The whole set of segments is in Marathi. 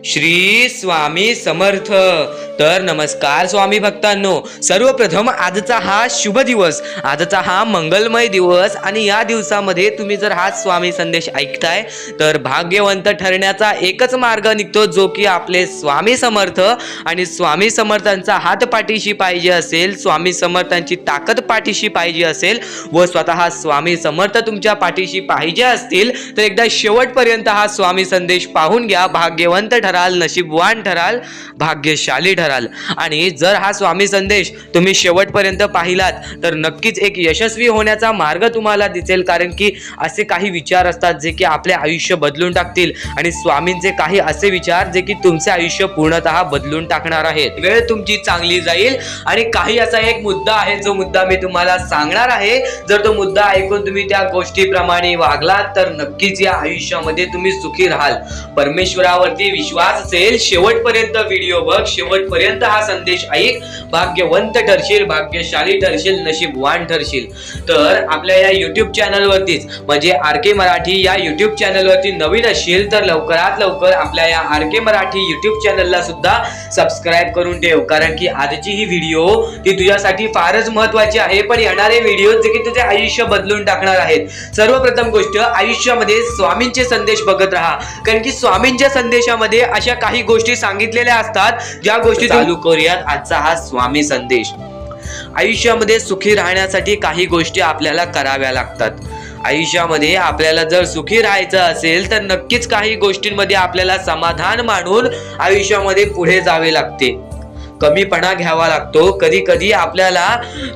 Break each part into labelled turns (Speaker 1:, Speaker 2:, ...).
Speaker 1: श्री स्वामी समर्थ। तर नमस्कार स्वामी भक्तांनो, सर्वप्रथम आजचा हा शुभ दिवस, आजचा हा मंगलमय दिवस आणि या दिवसामध्ये तुम्ही जर हा स्वामी संदेश ऐकताय तर भाग्यवंत ठरण्याचा एकच मार्ग निघतो, जो की आपले स्वामी समर्थ। आणि स्वामी समर्थांचा हात पाठीशी पाहिजे असेल, स्वामी समर्थांची ताकद पाठीशी पाहिजे असेल व स्वतः स्वामी समर्थ तुमच्या पाठीशी पाहिजे असतील तर एकदा शेवटपर्यंत हा स्वामी संदेश पाहून घ्या। भाग्यवंत ठराल, नशीबवान ठराल, भाग्यशाली ठराल। आणि जर हा स्वामी संदेश तुम्ही शेवटपर्यंत पाहिलात तर नक्कीच एक यशस्वी होण्याचा मार्ग तुम्हाला दिसेल, कारण की असे काही विचार असतात जे की आपले आयुष्य बदलून टाकतील आणि स्वामींचे काही असे विचार जे की तुमचे आयुष्य पूर्णतः बदलून टाकणार आहेत। वेळ तुमची चांगली जाईल आणि काही असा एक मुद्दा आहे जो मुद्दा मी तुम्हाला सांगणार आहे। जर तो मुद्दा ऐकून तुम्ही त्या गोष्टीप्रमाणे वागलात तर नक्कीच या आयुष्यामध्ये तुम्ही सुखी राहाल। परमेश्वरावरती विश्वास असेल, शेवटपर्यंत व्हिडिओ बघ, शेवटपर्यंत हा संदेश ऐक, भाग्यवंत ठरशील, भाग्यशाली ठरशील, नशीबवान ठरशील। तर आपल्या या YouTube चॅनल वरतीच म्हणजे RK मराठी या YouTube चॅनल वरती नवीन असशील तर लवकरात लवकर आपल्या या RK मराठी YouTube चॅनलला सुद्धा सबस्क्राइब करून ठेव, कारण की आजची ही व्हिडिओ ती तुझ्यासाठी फारच महत्त्वाची आहे, पण येणारे व्हिडिओ जे की तुझे आयुष्य बदलून टाकणार आहेत। सर्वप्रथम गोष्ट, आयुष्यामध्ये स्वामींचे संदेश बघत राहा, कारण की स्वामींच्या संदेशामध्ये अशा काही गोष्टी सांगितलेल्या असतात ज्या गोष्टी चालू करूयात आजचा हा स्वामी संदेश। आयुष्यामध्ये सुखी राहण्यासाठी काही गोष्टी आपल्याला कराव्या लागतात। आयुष्यामध्ये आपल्याला जर सुखी राहायचं असेल तर नक्कीच काही गोष्टींमध्ये आपल्याला समाधान मानून आयुष्यामध्ये पुढे जावे लागते। कमीपणा घ्यावा लागतो, कधी कधी आपल्याला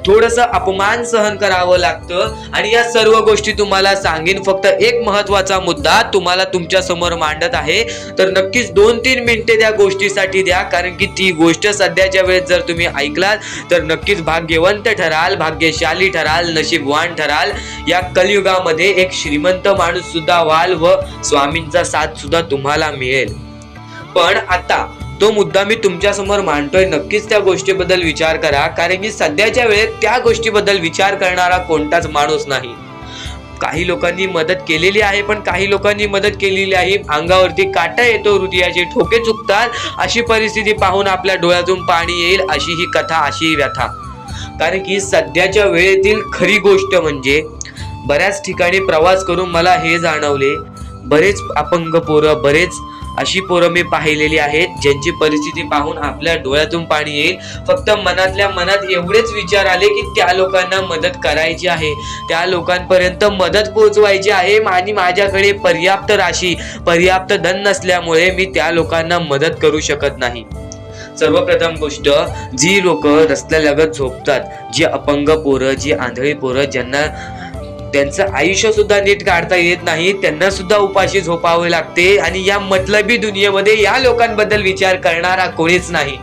Speaker 1: थोडंसं अपमान सहन करावं लागतं। आणि या सर्व गोष्टी तुम्हाला सांगेन, फक्त एक महत्वाचा मुद्दा तुम्हाला तुमच्या समोर मांडत आहे, तर नक्कीच 2-3 मिनिटे त्या गोष्टीसाठी द्या, कारण की ती गोष्ट सध्याच्या वेळेत जर तुम्ही ऐकलात तर नक्कीच भाग्यवंत ठराल, भाग्यशाली ठराल, नशीबवान ठराल। या कलियुगामध्ये एक श्रीमंत माणूस सुद्धा व्हाल व स्वामींचा साथ सुद्धा तुम्हाला मिळेल। पण आता तो मुद्दा मी तुमच्या समोर मांडतोय, नक्कीच त्या गोष्टीबद्दल विचार करा, कारण की सध्याच्या वेळेत त्या गोष्टीबद्दल विचार करणारा कोणताच माणूस नाही। काही लोकांनी मदत केलेली आहे, पण काही लोकांनी मदत केलेली आहे अंगावरती काटा येतो, हृदयाचे ठोके चुकतात, अशी परिस्थिती पाहून आपल्या डोळ्यातून पाणी येईल, अशी ही कथा, अशी ही व्यथा। कारण की सध्याच्या वेळेतील खरी गोष्ट म्हणजे बऱ्याच ठिकाणी प्रवास करून मला हे जाणवले, बरेच अपंग पोरं, बरेच अशी पोरं मी पाहिलेली आहेत ज्यांची परिस्थिती पाहून आपल्या डोळ्यातून पाणी येईल। फक्त मनातल्या मनात एवढेच विचार आले की त्या लोकांना मदत करायची आहे, त्या लोकांपर्यंत मदत पोहोचवायची आहे, आणि माझ्याकडे पर्याप्त राशी, पर्याप्त धन नसल्यामुळे मी त्या लोकांना मदत करू शकत नाही। सर्वप्रथम गोष्ट, जी लोक रस्त्यालगत झोपतात, जी अपंग पोरं, जी आंधळी पोरं, ज्यांना त्यांचं आयुष्य सुद्धा नीट काढता येत नाही, त्यांना सुद्धा उपाशी झोपावे लागते, आणि या मतलबी दुनियेमध्ये या लोकांबद्दल विचार करणारा कोणीच नाही।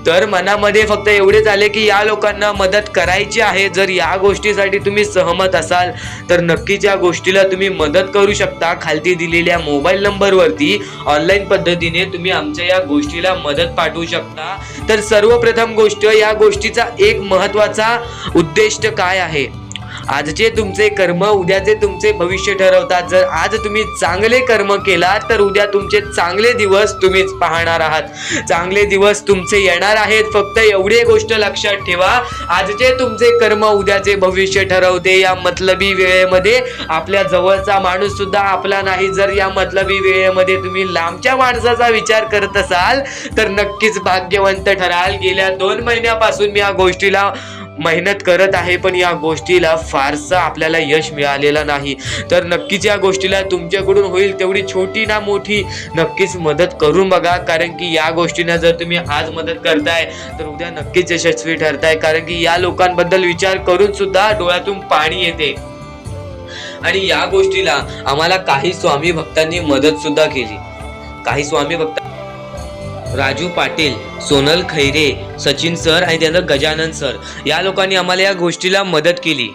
Speaker 1: तर मनामध्ये फक्त एवढेच आले की या लोकांना मदत करायची आहे। जर या गोष्टीसाठी तुम्ही सहमत असाल तर नक्कीच या गोष्टीला तुम्ही मदत करू शकता। खालती दिलेल्या मोबाईल नंबरवरती ऑनलाईन पद्धतीने तुम्ही आमच्या या गोष्टीला मदत पाठवू शकता। तर सर्वप्रथम गोष्ट, या गोष्टीचा एक महत्त्वाचा उद्दिष्ट काय आहे, आजचे तुमचे कर्म उद्याचे तुमचे भविष्य ठरवतात। जर आज तुम्ही चांगले कर्म केलात तर उद्या तुमचे चांगले दिवस तुम्हीच पाहणार आहात, चांगले दिवस तुमचे येणार आहेत। फक्त एवढी गोष्ट लक्षात ठेवा, आजचे तुमचे कर्म उद्याचे भविष्य ठरवते। या मतलबी वेळेमध्ये आपल्या जवळचा माणूस सुद्धा आपला नाही। जर या मतलबी वेळेमध्ये तुम्ही लांबच्या माणसाचा विचार करत असाल तर नक्कीच भाग्यवंत ठराल। गेल्या 2 महिन्यापासून मी या गोष्टीला मेहनत करत आहे, पण या गोष्टीला फारसा आपल्याला यश मिळालेलं नाही। तर नक्कीच या गोष्टीला तुमच्याकडून होईल तेवढी छोटी ना मोठी नक्कीच मदत करून बघा, कारण की या गोष्टींना जर तुम्ही आज मदत करताय तर उद्या नक्कीच यशस्वी ठरताय, कारण की या लोकांबद्दल विचार करून सुद्धा डोळ्यातून पाणी येते। आणि या गोष्टीला आम्हाला काही स्वामी भक्तांनी मदत सुद्धा केली। काही स्वामी भक्त राजू पाटील, सोनल खैरे, सचिन सर आणि त्यानंतर गजानन सर, या लोकांनी आम्हाला या गोष्टीला मदत केली।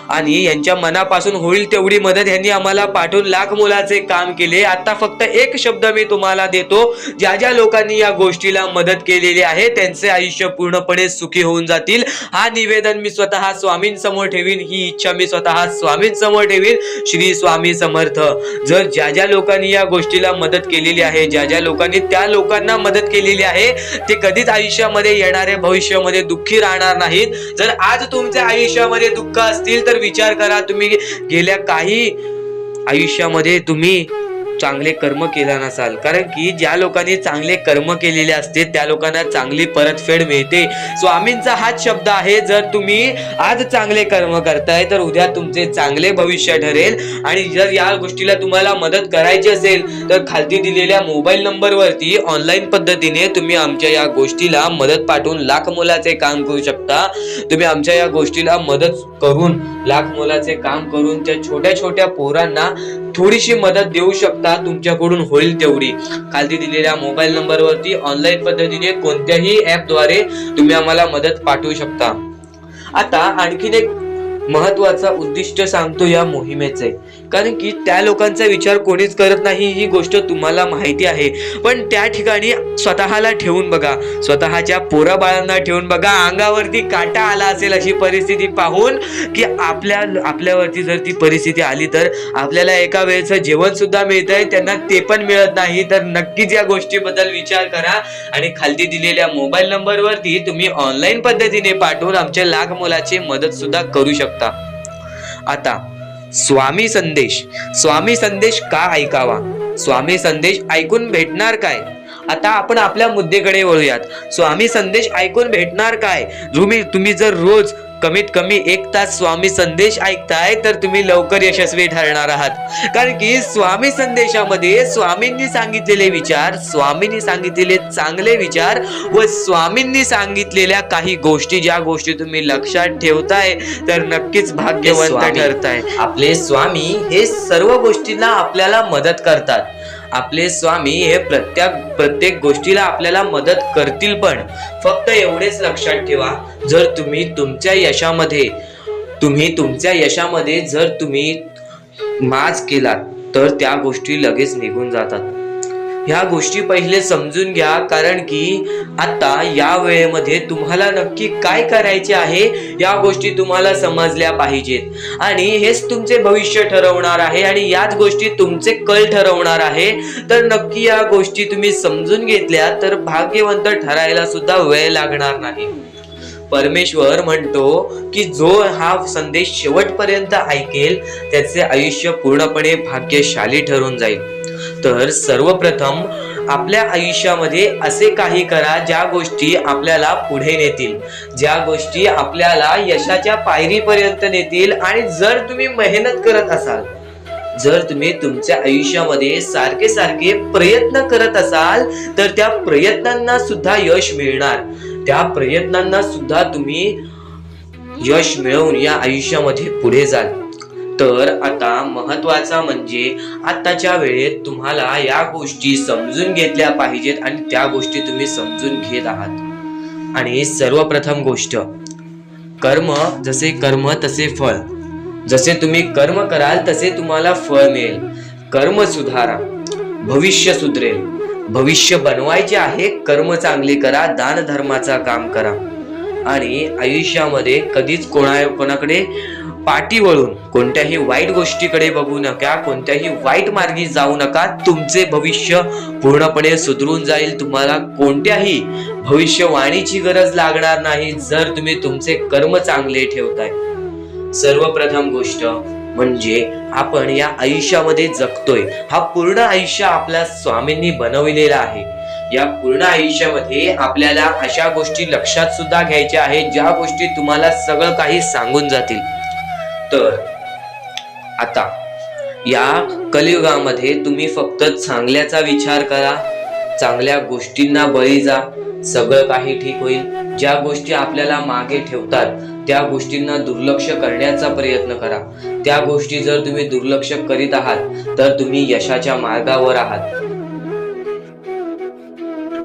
Speaker 1: आणि यांच्या मनापासून होईल तेवढी मदत यांनी आम्हाला पाठवून लाख मोलाचे काम केले. आता फक्त एक शब्द मी तुम्हाला देतो, ज्या ज्या लोकांनी या गोष्टीला मदत केलेली आहे त्यांचे आयुष्य पूर्णपणे सुखी होऊन जातील. हा निवेदन मी स्वतः स्वामींसमोर ठेवीन, ही इच्छा मी स्वतः स्वामींसमोर ठेवीन. श्री स्वामी समर्थ. जर ज्या ज्या लोकांनी या गोष्टीला मदत केलेली आहे, ज्या ज्या लोकांनी त्या लोकांना मदत केलेली आहे, ते कधीच आयुष्यामध्ये येणाऱ्या भविष्यामध्ये दुःखी राहणार नाहीत. जर आज तुमच्या आयुष्यामध्ये दुःख असतील तर विचार करा, तुम्ही गेल्या काही आयुष्यामध्ये तुम्ही चांगले कर्म केला नसाल. कारण की ज्या लोकांनी चांगले कर्म केलेले असते त्या लोकांना चांगली परतफेड मिळते. स्वामींचा हाच शब्द आहे, जर तुम्ही आज चांगले कर्म करताय तर उद्या तुमचे चांगले भविष्य ठरेल. आणि जर या गोष्टीला तुम्हाला मदत करायची असेल तर खालती दिलेल्या मोबाईल नंबरवरती ऑनलाईन पद्धतीने तुम्ही आमच्या या गोष्टीला मदत पाठवून लाख मोलाचे काम करू शकता. तुम्ही आमच्या या गोष्टीला मदत करून लाख मोलाचे काम करून त्या छोट्या छोट्या पोरांना थोडीशी मदत देऊ शकता, तुमच्याकडून होईल तेवढी. खाली दिलेल्या मोबाईल नंबरवरती ऑनलाईन पद्धतीने कोणत्याही ऍपद्वारे तुम्ही आम्हाला मदत पाठवू शकता. आता आणखीन एक महत्वाचा उद्दिष्ट सांगतो या मोहिमेचे, कारण की त्या लोकांचा विचार कोणीच करत नाही, ही गोष्ट तुम्हाला माहिती आहे. पण त्या ठिकाणी स्वतःला ठेवून बघा, स्वतःच्या पोराबाळांना ठेवून बघा. अंगावरती काटा आला असेल अशी परिस्थिती पाहून की आपल्यावरती जर ती परिस्थिती आली तर आपल्याला एका वेळेचं जेवण सुद्धा मिळतंय, त्यांना ते पण मिळत नाही. तर नक्कीच या गोष्टीबद्दल विचार करा आणि खाली दिलेल्या मोबाईल नंबरवरती तुम्ही ऑनलाईन पद्धतीने पाठवून आमच्या लाख मोलाची मदत सुद्धा करू शकता. आता स्वामी संदेश का ऐकावा, स्वामी संदेश ऐकून भेटणार काय? आता आपण आपल्या मुद्द्याकडे वळूयात. स्वामी संदेश ऐकून भेटणार काय? तुम्ही जर रोज कमीत कमी 1 तास स्वामी संदेश ऐकताय तर तुम्ही लवकर यशस्वी ठरणार आहात. कारण की स्वामी संदेशामध्ये स्वामींनी सांगितलेले विचार, स्वामींनी सांगितलेले चांगले विचार व स्वामींनी सांगितलेल्या काही गोष्टी, ज्या गोष्टी तुम्ही लक्षात ठेवताय तर नक्कीच भाग्यवंत ठरताय. आपले स्वामी हे सर्व गोष्टींना आपल्याला मदत करतात. आपले स्वामी हे प्रत्येक गोष्टीला आपल्याला मदत करतील. पण फक्त एवढेच लक्षात ठेवा, जर तुम्ही तुमच्या यशामध्ये जर तुम्ही माज केलात तर त्या गोष्टी लगेच निघून जातात. ह्या गोष्टी पहिले समजून घ्या, कारण की आता या वेळेमध्ये तुम्हाला नक्की काय करायचे आहे या गोष्टी तुम्हाला समजल्या पाहिजेत आणि हेच तुमचे भविष्य ठरवणार आहे आणि याच गोष्टी तुमचे कल ठरवणार आहे. तर नक्की या गोष्टी तुम्ही समजून घेतल्या तर भाग्यवंत ठरायला सुद्धा वेळ लागणार नाही. परमेश्वर म्हणतो की जो हा संदेश शेवटपर्यंत ऐकेल त्याचे आयुष्य पूर्णपणे भाग्यशाली ठरून जाईल. तर सर्वप्रथम आपल्या आयुष्यामध्ये असे काही करा ज्या गोष्टी आपल्याला पुढे नेतील, ज्या गोष्टी आपल्याला यशाच्या पायरीपर्यंत नेतील. आणि जर तुम्ही मेहनत करत असाल, जर तुम्ही तुमच्या आयुष्यामध्ये सारखे प्रयत्न करत असाल तर त्या प्रयत्नांना सुद्धा यश मिळणार. त्या प्रयत्नांना सुद्धा तुम्ही यश मिळवून या आयुष्यामध्ये पुढे जाल. तर आता महत्वाचा म्हणजे आताच्या वेळेत तुम्हाला या गोष्टी समजून घेतल्या पाहिजेत आणि त्या गोष्टी तुम्ही समजून घेत आहात. आणि सर्वप्रथम गोष्ट, कर्म तसे फळ. जसे तुम्ही कर्म कराल तसे तुम्हाला फळ मिळेल. कर्म सुधारा, भविष्य सुधरेल. भविष्य बनवायचे आहे, कर्म चांगले करा, दान धर्माचा काम करा आणि आयुष्यामध्ये कधीच कोणाकडे पाठी वळून कोणत्याही वाईट गोष्टीकडे बघू नका, कोणत्याही वाईट मार्गी जाऊ नका. तुमचे भविष्य पूर्णपणे सुधरून जाईल. तुम्हाला कोणत्याही भविष्यवाणीची गरज लागणार नाही जर तुम्ही तुमचे कर्म चांगले ठेवताय. सर्वप्रथम गोष्ट म्हणजे आपण या आयुष्यामध्ये जगतोय, हा पूर्ण आयुष्य आपल्या स्वामींनी बनविलेला आहे. या पूर्ण आयुष्यामध्ये आपल्याला अशा गोष्टी लक्षात सुद्धा घ्यायच्या आहेत ज्या गोष्टी तुम्हाला सगळं काही सांगून जातील. तर आता या कलियुगामध्ये तुम्ही फक्त चांगल्याचा विचार करा, चांगल्या गोष्टींना बळी जा, सगळं काही ठीक होईल. ज्या गोष्टी आपल्याला मागे ठेवतात त्या गोष्टींना दुर्लक्ष करण्याचा प्रयत्न करा. त्या गोष्टी जर तुम्ही दुर्लक्ष करीत आहात तर तुम्ही यशाच्या मार्गावर आहात.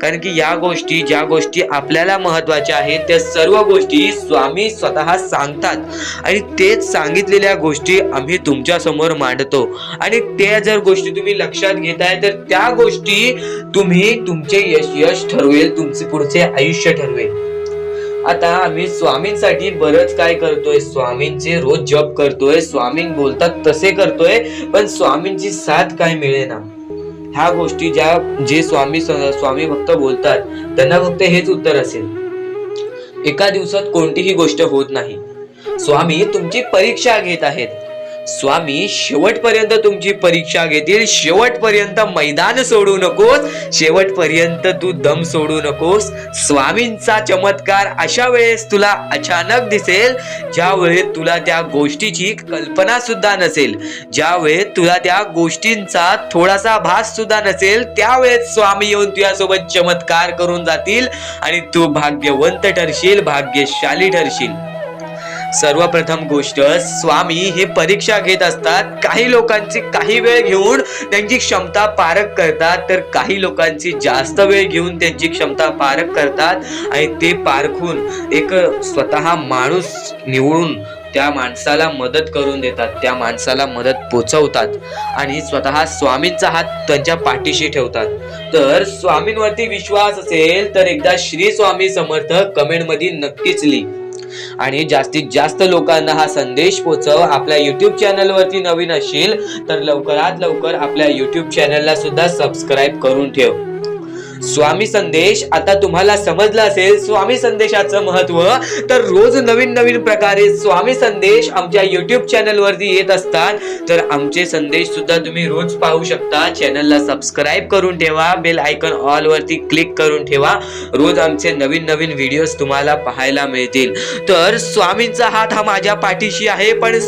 Speaker 1: कारण की या गोष्टी, ज्या गोष्टी आपल्याला महत्वाच्या आहेत त्या सर्व गोष्टी स्वामी स्वतः सांगतात आणि तेच सांगितलेल्या गोष्टी आम्ही तुमच्या समोर मांडतो आणि त्या जर गोष्टी तुम्ही लक्षात घेताय तर त्या गोष्टी तुमचे यश ठरवेल, तुमचे पुढचे आयुष्य ठरवेल. आता आम्ही स्वामींसाठी बरंच काय करतोय, स्वामींचे रोज जप करतोय, स्वामी बोलतात तसे करतोय, पण स्वामींची साथ काय मिळेना. ह्या गोष्टी जे स्वामी भक्त बोलतात त्यांना फक्त हेच उत्तर असेल, एका दिवसात कोणतीही गोष्ट होत नाही. स्वामी तुमची परीक्षा घेत आहेत. स्वामी शेवटपर्यंत तुमची परीक्षा घेतील. शेवटपर्यंत मैदान सोडू नकोस, शेवटपर्यंत तू दम सोडू नकोस. स्वामींचा चमत्कार अशा वेळेस तुला अचानक दिसेल ज्या वेळेस तुला त्या गोष्टीची कल्पना सुद्धा नसेल, ज्या वेळेस तुला त्या गोष्टींचा थोडासा भास सुद्धा नसेल, त्यावेळेस स्वामी येऊन तुझ्यासोबत चमत्कार करून जातील आणि तू भाग्यवंत ठरशील, भाग्यशाली ठरशील. सर्वप्रथम गोष्ट, स्वामी हे परीक्षा घेत असतात. काही लोकांची काही वेळ घेऊन त्यांची क्षमता पारख करतात, तर काही लोकांची जास्त वेळ घेऊन त्यांची क्षमता पारख करतात आणि ते पारखून एक स्वतः माणूस निवडून त्या माणसाला मदत करून देतात, त्या माणसाला मदत पोचवतात आणि स्वतः स्वामींचा हात त्यांच्या पाठीशी ठेवतात. तर स्वामींवरती विश्वास असेल तर एकदा श्री स्वामी समर्थ कमेंट मध्ये नक्कीच लिह आणि जास्तीत जास्त लोकांना हा संदेश पोचव. आपल्या युट्यूब चॅनल वरती नवीन असशील तर लवकरात लवकर आपल्या युट्यूब चॅनलला सुद्धा सबस्क्राईब करून ठेव. स्वामी संदेश आता तुम्हाला समजला असेल स्वामी संदेशाचं महत्व. तर रोज नवीन नवीन प्रकारे स्वामी संदेश आमच्या युट्यूब चॅनल वरती येत असतात, तर आमचे संदेश सुद्धा तुम्ही रोज पाहू शकता. चॅनलला सबस्क्राईब करून ठेवा, बेल आयकॉन ऑल वरती क्लिक करून ठेवा. रोज आमचे नवीन नवीन व्हिडिओज तुम्हाला पाहायला मिळतील. तर स्वामींचा हात हा माझ्या पाठीशी आहे, पण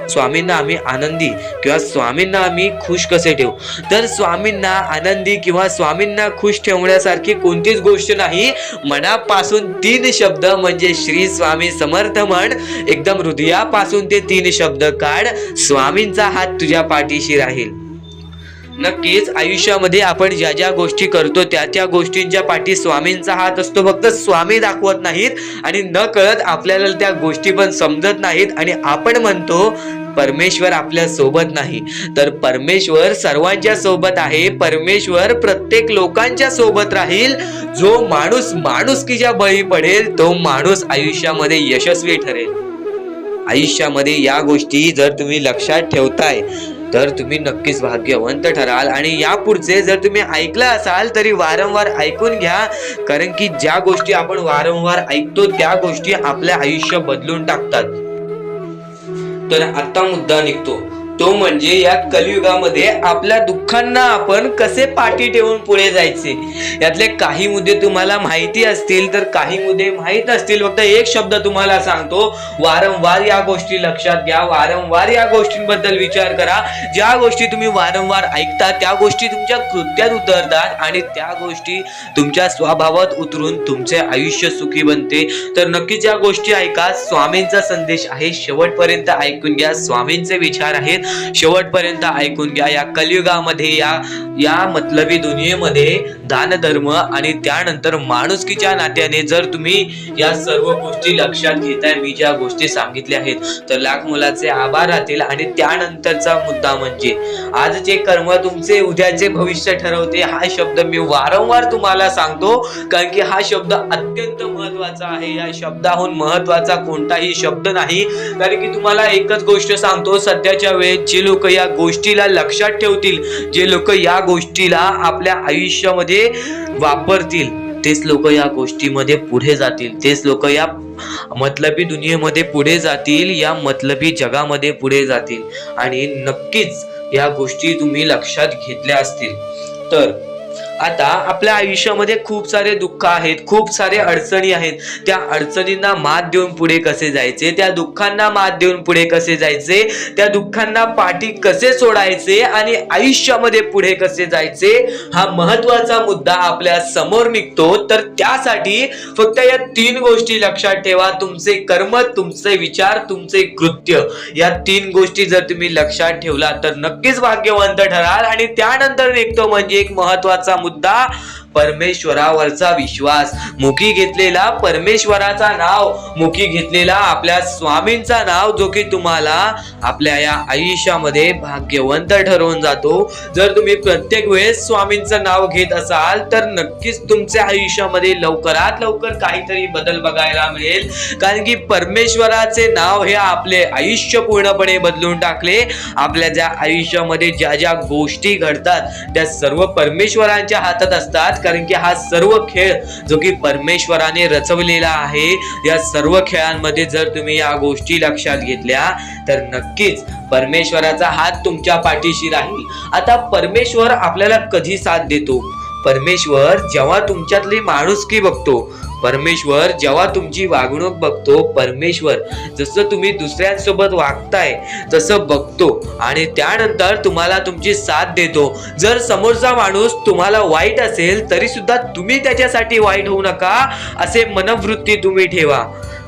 Speaker 1: स्वामींना आम्ही आनंदी किंवा स्वामींना आम्ही खुश कसे ठेवू. तर स्वामींना आनंदी किंवा स्वामींना खुश ठेवण्यासारखी कोणतीच गोष्ट नाही. मनापासून 3 शब्द म्हणजे श्री स्वामी समर्थ म्हण. एकदम हृदयापासून ते 3 शब्द काढ. स्वामींचा हात तुझ्या पाठीशी राहील. नक्कीच आयुष्यामध्ये आपण ज्या ज्या गोष्टी करतो त्या गोष्टींच्या पाठी स्वामींचा हात असतो. फक्त स्वामी दाखवत नाहीत आणि न कळत आपल्याला त्या गोष्टी पण समजत नाहीत आणि आपण म्हणतो परमेश्वर आपल्या सोबत नाही. तर परमेश्वर सर्वांच्या सोबत आहे. परमेश्वर प्रत्येक लोकांच्या सोबत राहील. जो माणूस माणुसकीच्या बळी पडेल तो माणूस आयुष्यामध्ये यशस्वी ठरेल. आयुष्यामध्ये या गोष्टी जर तुम्ही लक्षात ठेवताय तर तुम्ही नक्कीच भाग्यवंत ठराल. आणि यापुढचे जर तुम्ही ऐकलं असाल तरी वारंवार ऐकून घ्या, कारण की ज्या गोष्टी आपण वारंवार ऐकतो त्या गोष्टी आपले आयुष्य बदलून टाकतात. तर आता मुद्दा निघतो तो म्हणजे या कलियुगामध्ये आपल्या दुःखांना आपण कसे पाठी ठेवून पुढे जायचे. यातले काही मुद्दे तुम्हाला माहिती असतील तर काही मुद्दे माहित असतील. फक्त एक शब्द तुम्हाला सांगतो, वारंवार या गोष्टी लक्षात घ्या, वारंवार या गोष्टींबद्दल विचार करा. ज्या गोष्टी तुम्ही वारंवार ऐकता त्या गोष्टी तुमच्या कृत्यात उतरतात आणि त्या गोष्टी तुमच्या स्वभावात उतरून तुमचे आयुष्य सुखी बनते. तर नक्कीच या गोष्टी ऐका. स्वामींचा संदेश आहे, शेवटपर्यंत ऐकून घ्या. स्वामींचे विचार आहेत, शेवटपर्यंत ऐकून घ्या. या कलियुगामध्ये या मतलबी दुनियेमध्ये दान धर्म आणि त्यानंतर माणुसकीच्या नात्याने जर तुम्ही या सर्व गोष्टी लक्षात घेताय, मी ज्या गोष्टी सांगितल्या आहेत, तर लाख मुलाचे आभार राहतील. आणि त्यानंतरचा मुद्दा म्हणजे आजचे कर्म तुमचे उद्याचे भविष्य ठरवते. हा शब्द मी वारंवार तुम्हाला सांगतो, कारण की हा शब्द अत्यंत महत्वाचा आहे. या शब्दाहून महत्वाचा कोणताही शब्द नाही. कारण की तुम्हाला एकच गोष्ट सांगतो, सध्याच्या वेळेत जे लोक या गोष्टीला लक्षात ठेवतील, जे लोक या गोष्टीला आपल्या आयुष्यामध्ये वापरतील, तेच लोक या गोष्टीमध्ये पुढे जातील. तेच लोक या मतलबी दुनियेमध्ये पुढे जातील, या मतलबी जगामध्ये पुढे जातील. आणि नक्कीच या गोष्टी तुम्ही लक्षात घेतल्या असतील तर आता आपल्या आयुष्यामध्ये खूप सारे दुःख आहेत, खूप सारे अडचणी आहेत. त्या अडचणींना मात देऊन पुढे कसे जायचे, त्या दुःखांना मात देऊन पुढे कसे जायचे, त्या दुःखांना पाठी कसे सोडायचे आणि आयुष्यामध्ये पुढे कसे जायचे, हा महत्वाचा मुद्दा आपल्या समोर निघतो. तर त्यासाठी फक्त या 3 गोष्टी लक्षात ठेवा. तुमचे कर्म, तुमचे विचार, तुमचे कृत्य, या 3 गोष्टी जर तुम्ही लक्षात ठेवला तर नक्कीच भाग्यवंत ठराल. आणि त्यानंतर निघतो म्हणजे एक महत्वाचा मुद्दा, परमेश्वरावरचा विश्वास. मुखी घेतलेला परमेश्वराचा नाव, मुखी घेतलेला आपल्या स्वामींचा नाव, जो की तुम्हाला आपल्या या आयुष्यामध्ये भाग्यवंत ठरवून जातो. जर तुम्ही प्रत्येक वेळेस स्वामींचं नाव घेत असाल तर नक्कीच तुमच्या आयुष्यामध्ये लवकरात लवकर काहीतरी बदल बघायला मिळेल. कारण की परमेश्वराचे नाव हे आपले आयुष्य पूर्णपणे बदलून टाकले. आपल्या ज्या आयुष्यामध्ये ज्या ज्या गोष्टी घडतात त्या सर्व परमेश्वरांच्या हातात असतात. कारण की हा सर्व खेळ जो की परमेश्वराने रचवलेला आहे, या सर्व खेळांमध्ये जर तुम्ही या गोष्टी लक्षात घेतल्या तर नक्कीच परमेश्वराचा हात तुमच्या पाठीशी राहील. आता परमेश्वर आपल्याला कधी साथ देतो? परमेश्वर जेव्हा तुमच्यातली माणुसकी बघतो, परमेश्वर जेव्हा तुमची वागणूक बघतो, परमेश्वर जसं तुम्ही दुसऱ्यांसोबत वागताय तसं बघतो आणि त्यानंतर तुम्हाला तुमची साथ देतो. जर समोरचा माणूस तुम्हाला वाईट असेल तरी सुद्धा तुम्ही त्याच्यासाठी वाईट होऊ नका, असे मनोवृत्ती तुम्ही ठेवा.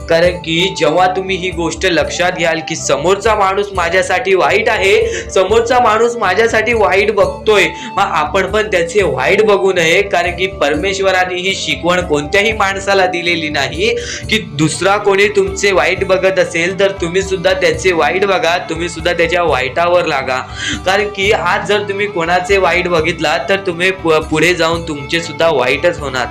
Speaker 1: कारण की जेव्हा तुम्ही ही गोष्ट लक्षात घ्याल की समोरचा माणूस माझ्यासाठी वाईट आहे, समोरचा माणूस माझ्यासाठी वाईट बघतोय, मग आपण पण त्याचे वाईट बघू नये. कारण की परमेश्वराने ही शिकवण कोणत्याही माणसाला दिलेली नाही की दुसरा कोणी तुमचे वाईट बघत असेल तर तुम्ही सुद्धा त्याचे वाईट बघा, तुम्ही सुद्धा त्याच्या वाईटावर लागा. कारण की आज जर तुम्ही कोणाचे वाईट बघितला तर तुम्ही पुढे जाऊन तुमचे सुद्धा वाईटच होणार.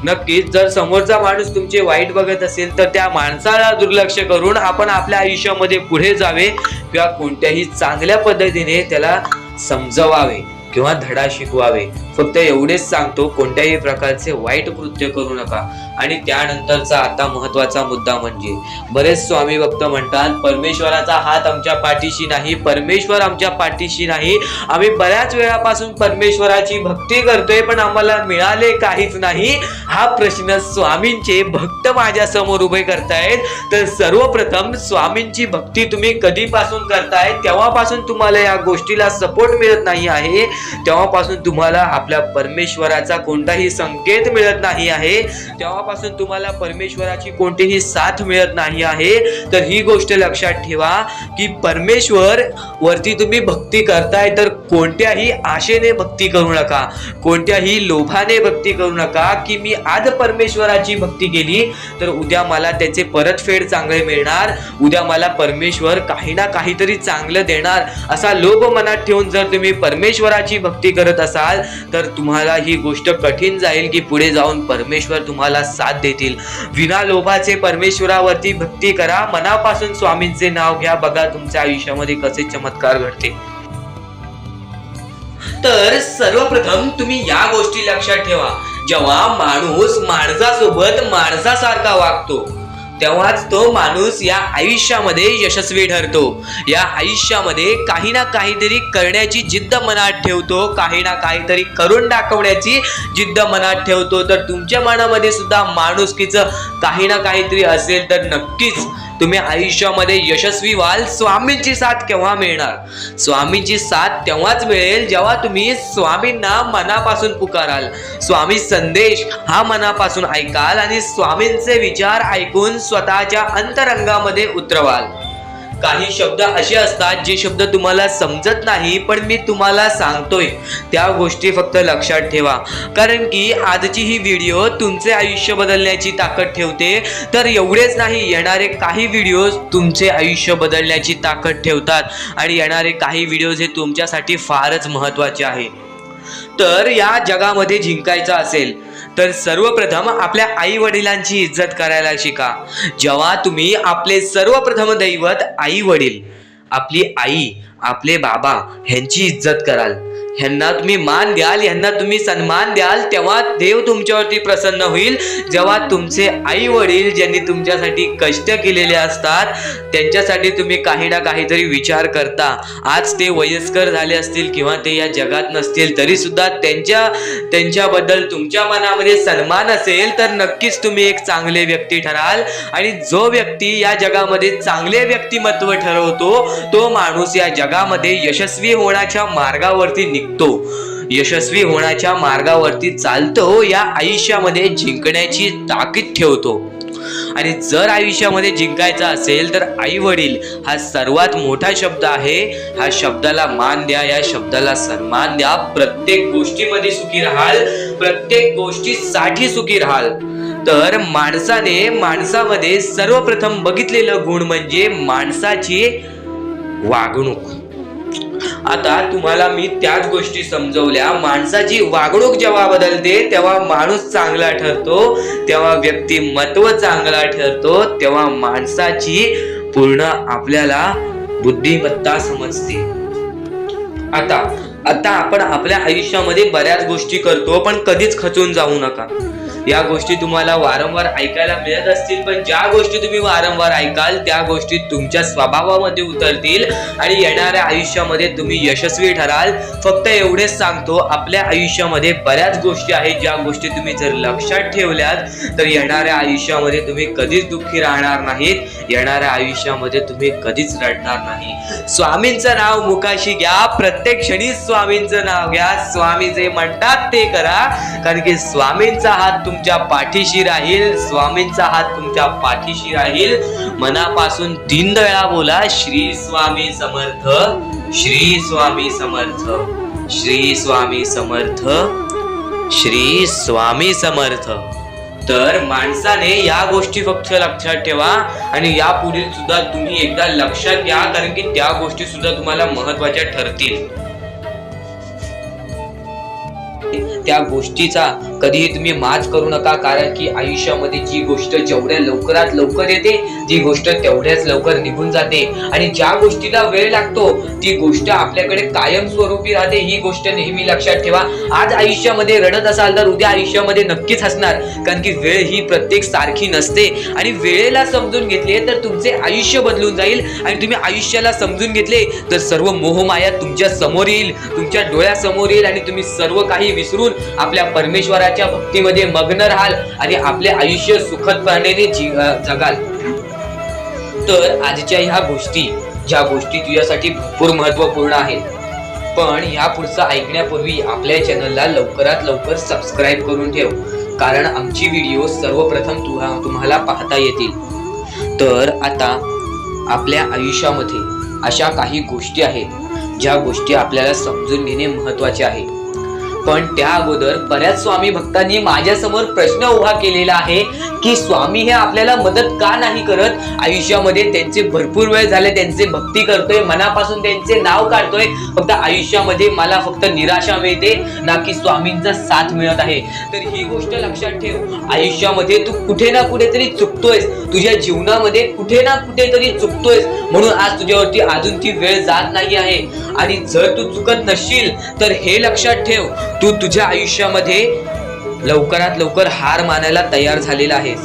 Speaker 1: नक्कीच जर समोरचा माणूस तुमचे वाईट बघत असेल तर त्या माणसाला दुर्लक्ष करून आपण आपल्या आयुष्यामध्ये पुढे जावे किंवा कोणत्याही चांगल्या पद्धतीने त्याला समजवावे किंवा धडा शिकवावे. फक्त एवढेच सांगतो, कोणत्याही प्रकारचे वाईट कृत्य करू नका. आणि त्यानंतरचा आता महत्वाचा मुद्दा म्हणजे बरेच स्वामी भक्त म्हणतात परमेश्वराचा हात आमच्या पाठीशी नाही, परमेश्वर आमच्या पाठीशी नाही. आम्ही बऱ्याच वेळापासून परमेश्वराची भक्ती करतोय पण आम्हाला मिळाले काहीच नाही. हा प्रश्न स्वामींचे भक्त माझ्या समोर उभे करतायत. तर सर्वप्रथम स्वामींची भक्ती तुम्ही कधीपासून करताय, तेव्हापासून तुम्हाला या गोष्टीला सपोर्ट मिळत नाही आहे, तेव्हापासून तुम्हाला आपल्या परमेश्वराचा कोणताही संकेत मिळत नाही आहे, तेव्हापासून तुम्हाला परमेश्वराची कोणतीही साथ मिळत नाही आहे. तर ही गोष्ट लक्षात ठेवा की परमेश्वर वरती तुम्ही भक्ती करताय तर कोणत्याही आशेने भक्ती करू नका, कोणत्याही लोभाने भक्ती करू नका की मी आज परमेश्वराची भक्ती केली तर उद्या मला त्याचे परतफेड चांगले मिळणार, उद्या मला परमेश्वर काही ना काहीतरी चांगलं देणार, असा लोभ मनात ठेवून जर तुम्ही परमेश्वराची भक्ती करत असाल तर तुम्हाला ही गोष्ट कठीण जाईल की पुढे जाऊन परमेश्वर तुम्हाला साथ देतील. विना लोभाचे परमेश्वरावरती भक्ती करा, मनापासून स्वामींचे नाव घ्या, बघा तुमच्या आयुष्यामध्ये कसे चमत्कार घडते. तर सर्वप्रथम तुम्ही या गोष्टी लक्षात ठेवा, जेव्हा माणूस माणसासोबत माणसासारखा वागतो तेव्हाच तो माणूस या आयुष्यामध्ये यशस्वी ठरतो. या आयुष्यामध्ये काही ना काहीतरी करण्याची जिद्द मनात ठेवतो, काही ना काहीतरी करून दाखवण्याची जिद्द मनात ठेवतो. तर तुमच्या मनामध्ये सुद्धा माणुसकीचं काही ना काहीतरी असेल तर नक्कीच तुम्ही आयुष्यामध्ये यशस्वी व्हाल. स्वामींची साथ केव्हा मिळणार? स्वामींची साथ तेव्हाच मिळेल जेव्हा तुम्ही स्वामींना मनापासून पुकाराल, स्वामी संदेश हा मनापासून ऐकाल आणि स्वामींचे विचार ऐकून स्वतःच्या अंतरंगामध्ये उतरवाल. काही शब्द असे असतात जे शब्द तुम्हाला समजत नाही पण मी तुम्हाला सांगतोय, त्या गोष्टी फक्त लक्षात ठेवा. कारण की आजची ही व्हिडिओ तुमचे आयुष्य बदलण्याची ताकद ठेवते. तर एवढेच नाही, येणारे काही व्हिडिओज तुमचे आयुष्य बदलण्याची ताकद ठेवतात आणि येणारे काही व्हिडिओज हे तुमच्यासाठी फारच महत्त्वाचे आहे. तर या जगामध्ये जिंकायचं असेल तर सर्वप्रथम आपल्या आई वडिलांची इज्जत करायला शिका. जेव्हा तुम्ही आपले सर्वप्रथम दैवत आई वडील, आपली आई, आपले बाबा ह्यांची इज्जत कराल, ह्यांना तुम्ही मान द्याल, ह्यांना तुम्ही सन्मान द्याल, तेव्हा देव तुमच्यावरती प्रसन्न होईल. जेव्हा तुमचे आई वडील ज्यांनी तुमच्यासाठी कष्ट केलेले असतात त्यांच्यासाठी तुम्ही काही ना काहीतरी विचार करता. आज ते वयस्कर झाले असतील किंवा ते या जगात नसतील तरी सुद्धा त्यांच्याबद्दल तुमच्या मनामध्ये सन्मान असेल तर नक्कीच तुम्ही एक चांगले व्यक्ती ठराल. आणि जो व्यक्ती या जगामध्ये चांगले व्यक्तिमत्व ठरवतो तो माणूस या जगामध्ये यशस्वी होण्याच्या मार्गावरती यशस्वी होण्याच्या मार्गावरती चालतो. या आयुष्यामध्ये जिंकण्याची ताकीद ठेवतो. आणि जर आयुष्यामध्ये जिंकायचं असेल तर आई वडील हा सर्वात मोठा शब्द आहे. ह्या शब्दाला मान द्या, या शब्दाला सन्मान द्या. प्रत्येक गोष्टीमध्ये सुखी राहाल, प्रत्येक गोष्टीसाठी सुखी राहाल. तर माणसामध्ये सर्वप्रथम बघितलेलं गुण म्हणजे माणसाची वागणूक. आता तुम्हाला मी त्याच गोष्टी समजवल्या. माणसाची वागणूक जेव्हा बदलते तेव्हा माणूस चांगला ठरतो, तेव्हा व्यक्तिमत्व चांगला ठरतो, तेव्हा माणसाची पूर्ण आपल्याला बुद्धिमत्ता समजते. आता आपण आपल्या आयुष्यामध्ये बऱ्याच गोष्टी करतो, पण कधीच खचून जाऊ नका. या गोष्टी तुम्हाला वारंवार ऐकायला मिळत असतील, पण ज्या गोष्टी तुम्ही वारंवार ऐकाल त्या गोष्टी तुमच्या स्वभावामध्ये उतरतील आणि येणाऱ्या आयुष्यामध्ये तुम्ही यशस्वी ठराल. फक्त एवढेच सांगतो, आपल्या आयुष्यामध्ये बऱ्याच गोष्टी आहेत ज्या गोष्टी तुम्ही जर लक्षात ठेवल्यात तर येणाऱ्या आयुष्यामध्ये तुम्ही कधीच दुःखी राहणार नाहीत, येणाऱ्या आयुष्यामध्ये तुम्ही कधीच रडणार नाही. स्वामींचं नाव मुखाशी घ्या, प्रत्येक क्षणी स्वामींचं नाव घ्या. स्वामी जे म्हणतात ते करा, कारण की स्वामींचा हात तुमच्या पाठीशी राहील, स्वामींचा हात तुमच्या पाठीशी राहील. मनापासून 3 वेळा बोला, श्री स्वामी समर्थ, श्री स्वामी समर्थ, श्री स्वामी समर्थ, श्री स्वामी समर्थ. तर माणसाने या गोष्टी फक्त लक्षात ठेवा आणि या पुढील सुद्धा तुम्ही एकदा लक्षात घ्या, कारण की त्या गोष्टी सुद्धा तुम्हाला महत्वाच्या ठरतील. त्या गोष्टीचा कधीही तुम्ही माज करू नका, कारण की आयुष्यामध्ये जी गोष्ट जेवढ्या लवकरात लवकर येते ती गोष्ट तेवढ्याच लवकर निघून जाते. आणि ज्या गोष्टीला वेळ लागतो ती गोष्ट आपल्याकडे कायम स्वरूपी राहते. ही गोष्ट नेहमी लक्षात ठेवा. आज आयुष्यामध्ये रडत असाल तर उद्या आयुष्यामध्ये नक्कीच हसणार, कारण की वेळ ही प्रत्येक सारखी नसते. आणि वेळेला समजून घेतले तर तुमचे आयुष्य बदलून जाईल. आणि तुम्ही आयुष्याला समजून घेतले तर सर्व मोहमाया तुमच्या समोर येईल, तुमच्या डोळ्यासमोर येईल आणि तुम्ही सर्व काही विसरून आपल्या परमेश्वराच्या भक्तीमध्ये मग्न राहाल आणि आपले आयुष्य सुखदपणे जगाल. तर आजच्या ह्या गोष्टी, ज्या गोष्टी तुझ्यासाठी भरपूर महत्वपूर्ण आहेत, पण ह्या पुढचं ऐकण्यापूर्वी आपल्या चॅनलला लवकरात लवकर सबस्क्राईब करून ठेव, कारण आमची व्हिडिओ सर्वप्रथम तुम्हाला पाहता येतील. तर आता आपल्या आयुष्यामध्ये अशा काही गोष्टी आहेत ज्या गोष्टी आपल्याला समजून घेणे महत्वाचे आहे. पण त्या अगोदर बऱ्याच स्वामी भक्तांनी माझ्या समोर प्रश्न उभा केलेला आहे की स्वामी हे आपल्याला मदत का नाही करत. आयुष्यामध्ये त्यांचे भरपूर वेळ झाले, त्यांचे भक्ती करतोय, मनापासून त्यांचे नाव काढतोय, फक्त आयुष्यामध्ये मला फक्त निराशा मिळते, ना की स्वामींचा साथ मिळत आहे. तर ही गोष्ट लक्षात ठेव, आयुष्यामध्ये तू कुठे ना कुठेतरी चुकतोयस, तुझ्या जीवनामध्ये कुठे ना कुठेतरी चुकतोयस, म्हणून आज तुझ्यावरती अजून ती वेळ जात नाही आहे. आणि जर तू चुकत नसशील तर हे लक्षात ठेव, तू तुझ्या आयुष्यामध्ये लवकरात लवकर हार मानायला तयार झालेला आहेस.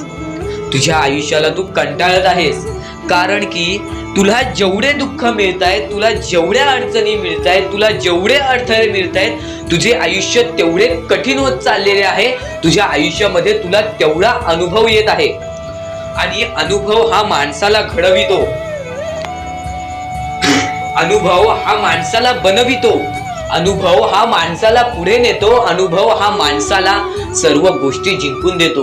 Speaker 1: तुझ्या आयुष्याला तू कंटाळत आहेस, कारण की तुला जेवढे दुःख मिळत आहेत, तुला जेवढ्या अडचणी मिळत आहेत, तुला जेवढे अडथळे मिळत आहेत, तुझे आयुष्य तेवढे कठीण होत चाललेले आहे. तुझ्या आयुष्यामध्ये तुला तेवढा अनुभव येत आहे. आणि अनुभव हा माणसाला घडवितो, अनुभव हा माणसाला बनवितो, अनुभव हा माणसाला पुढे नेतो, अनुभव हा माणसाला सर्व गोष्टी जिंकून देतो.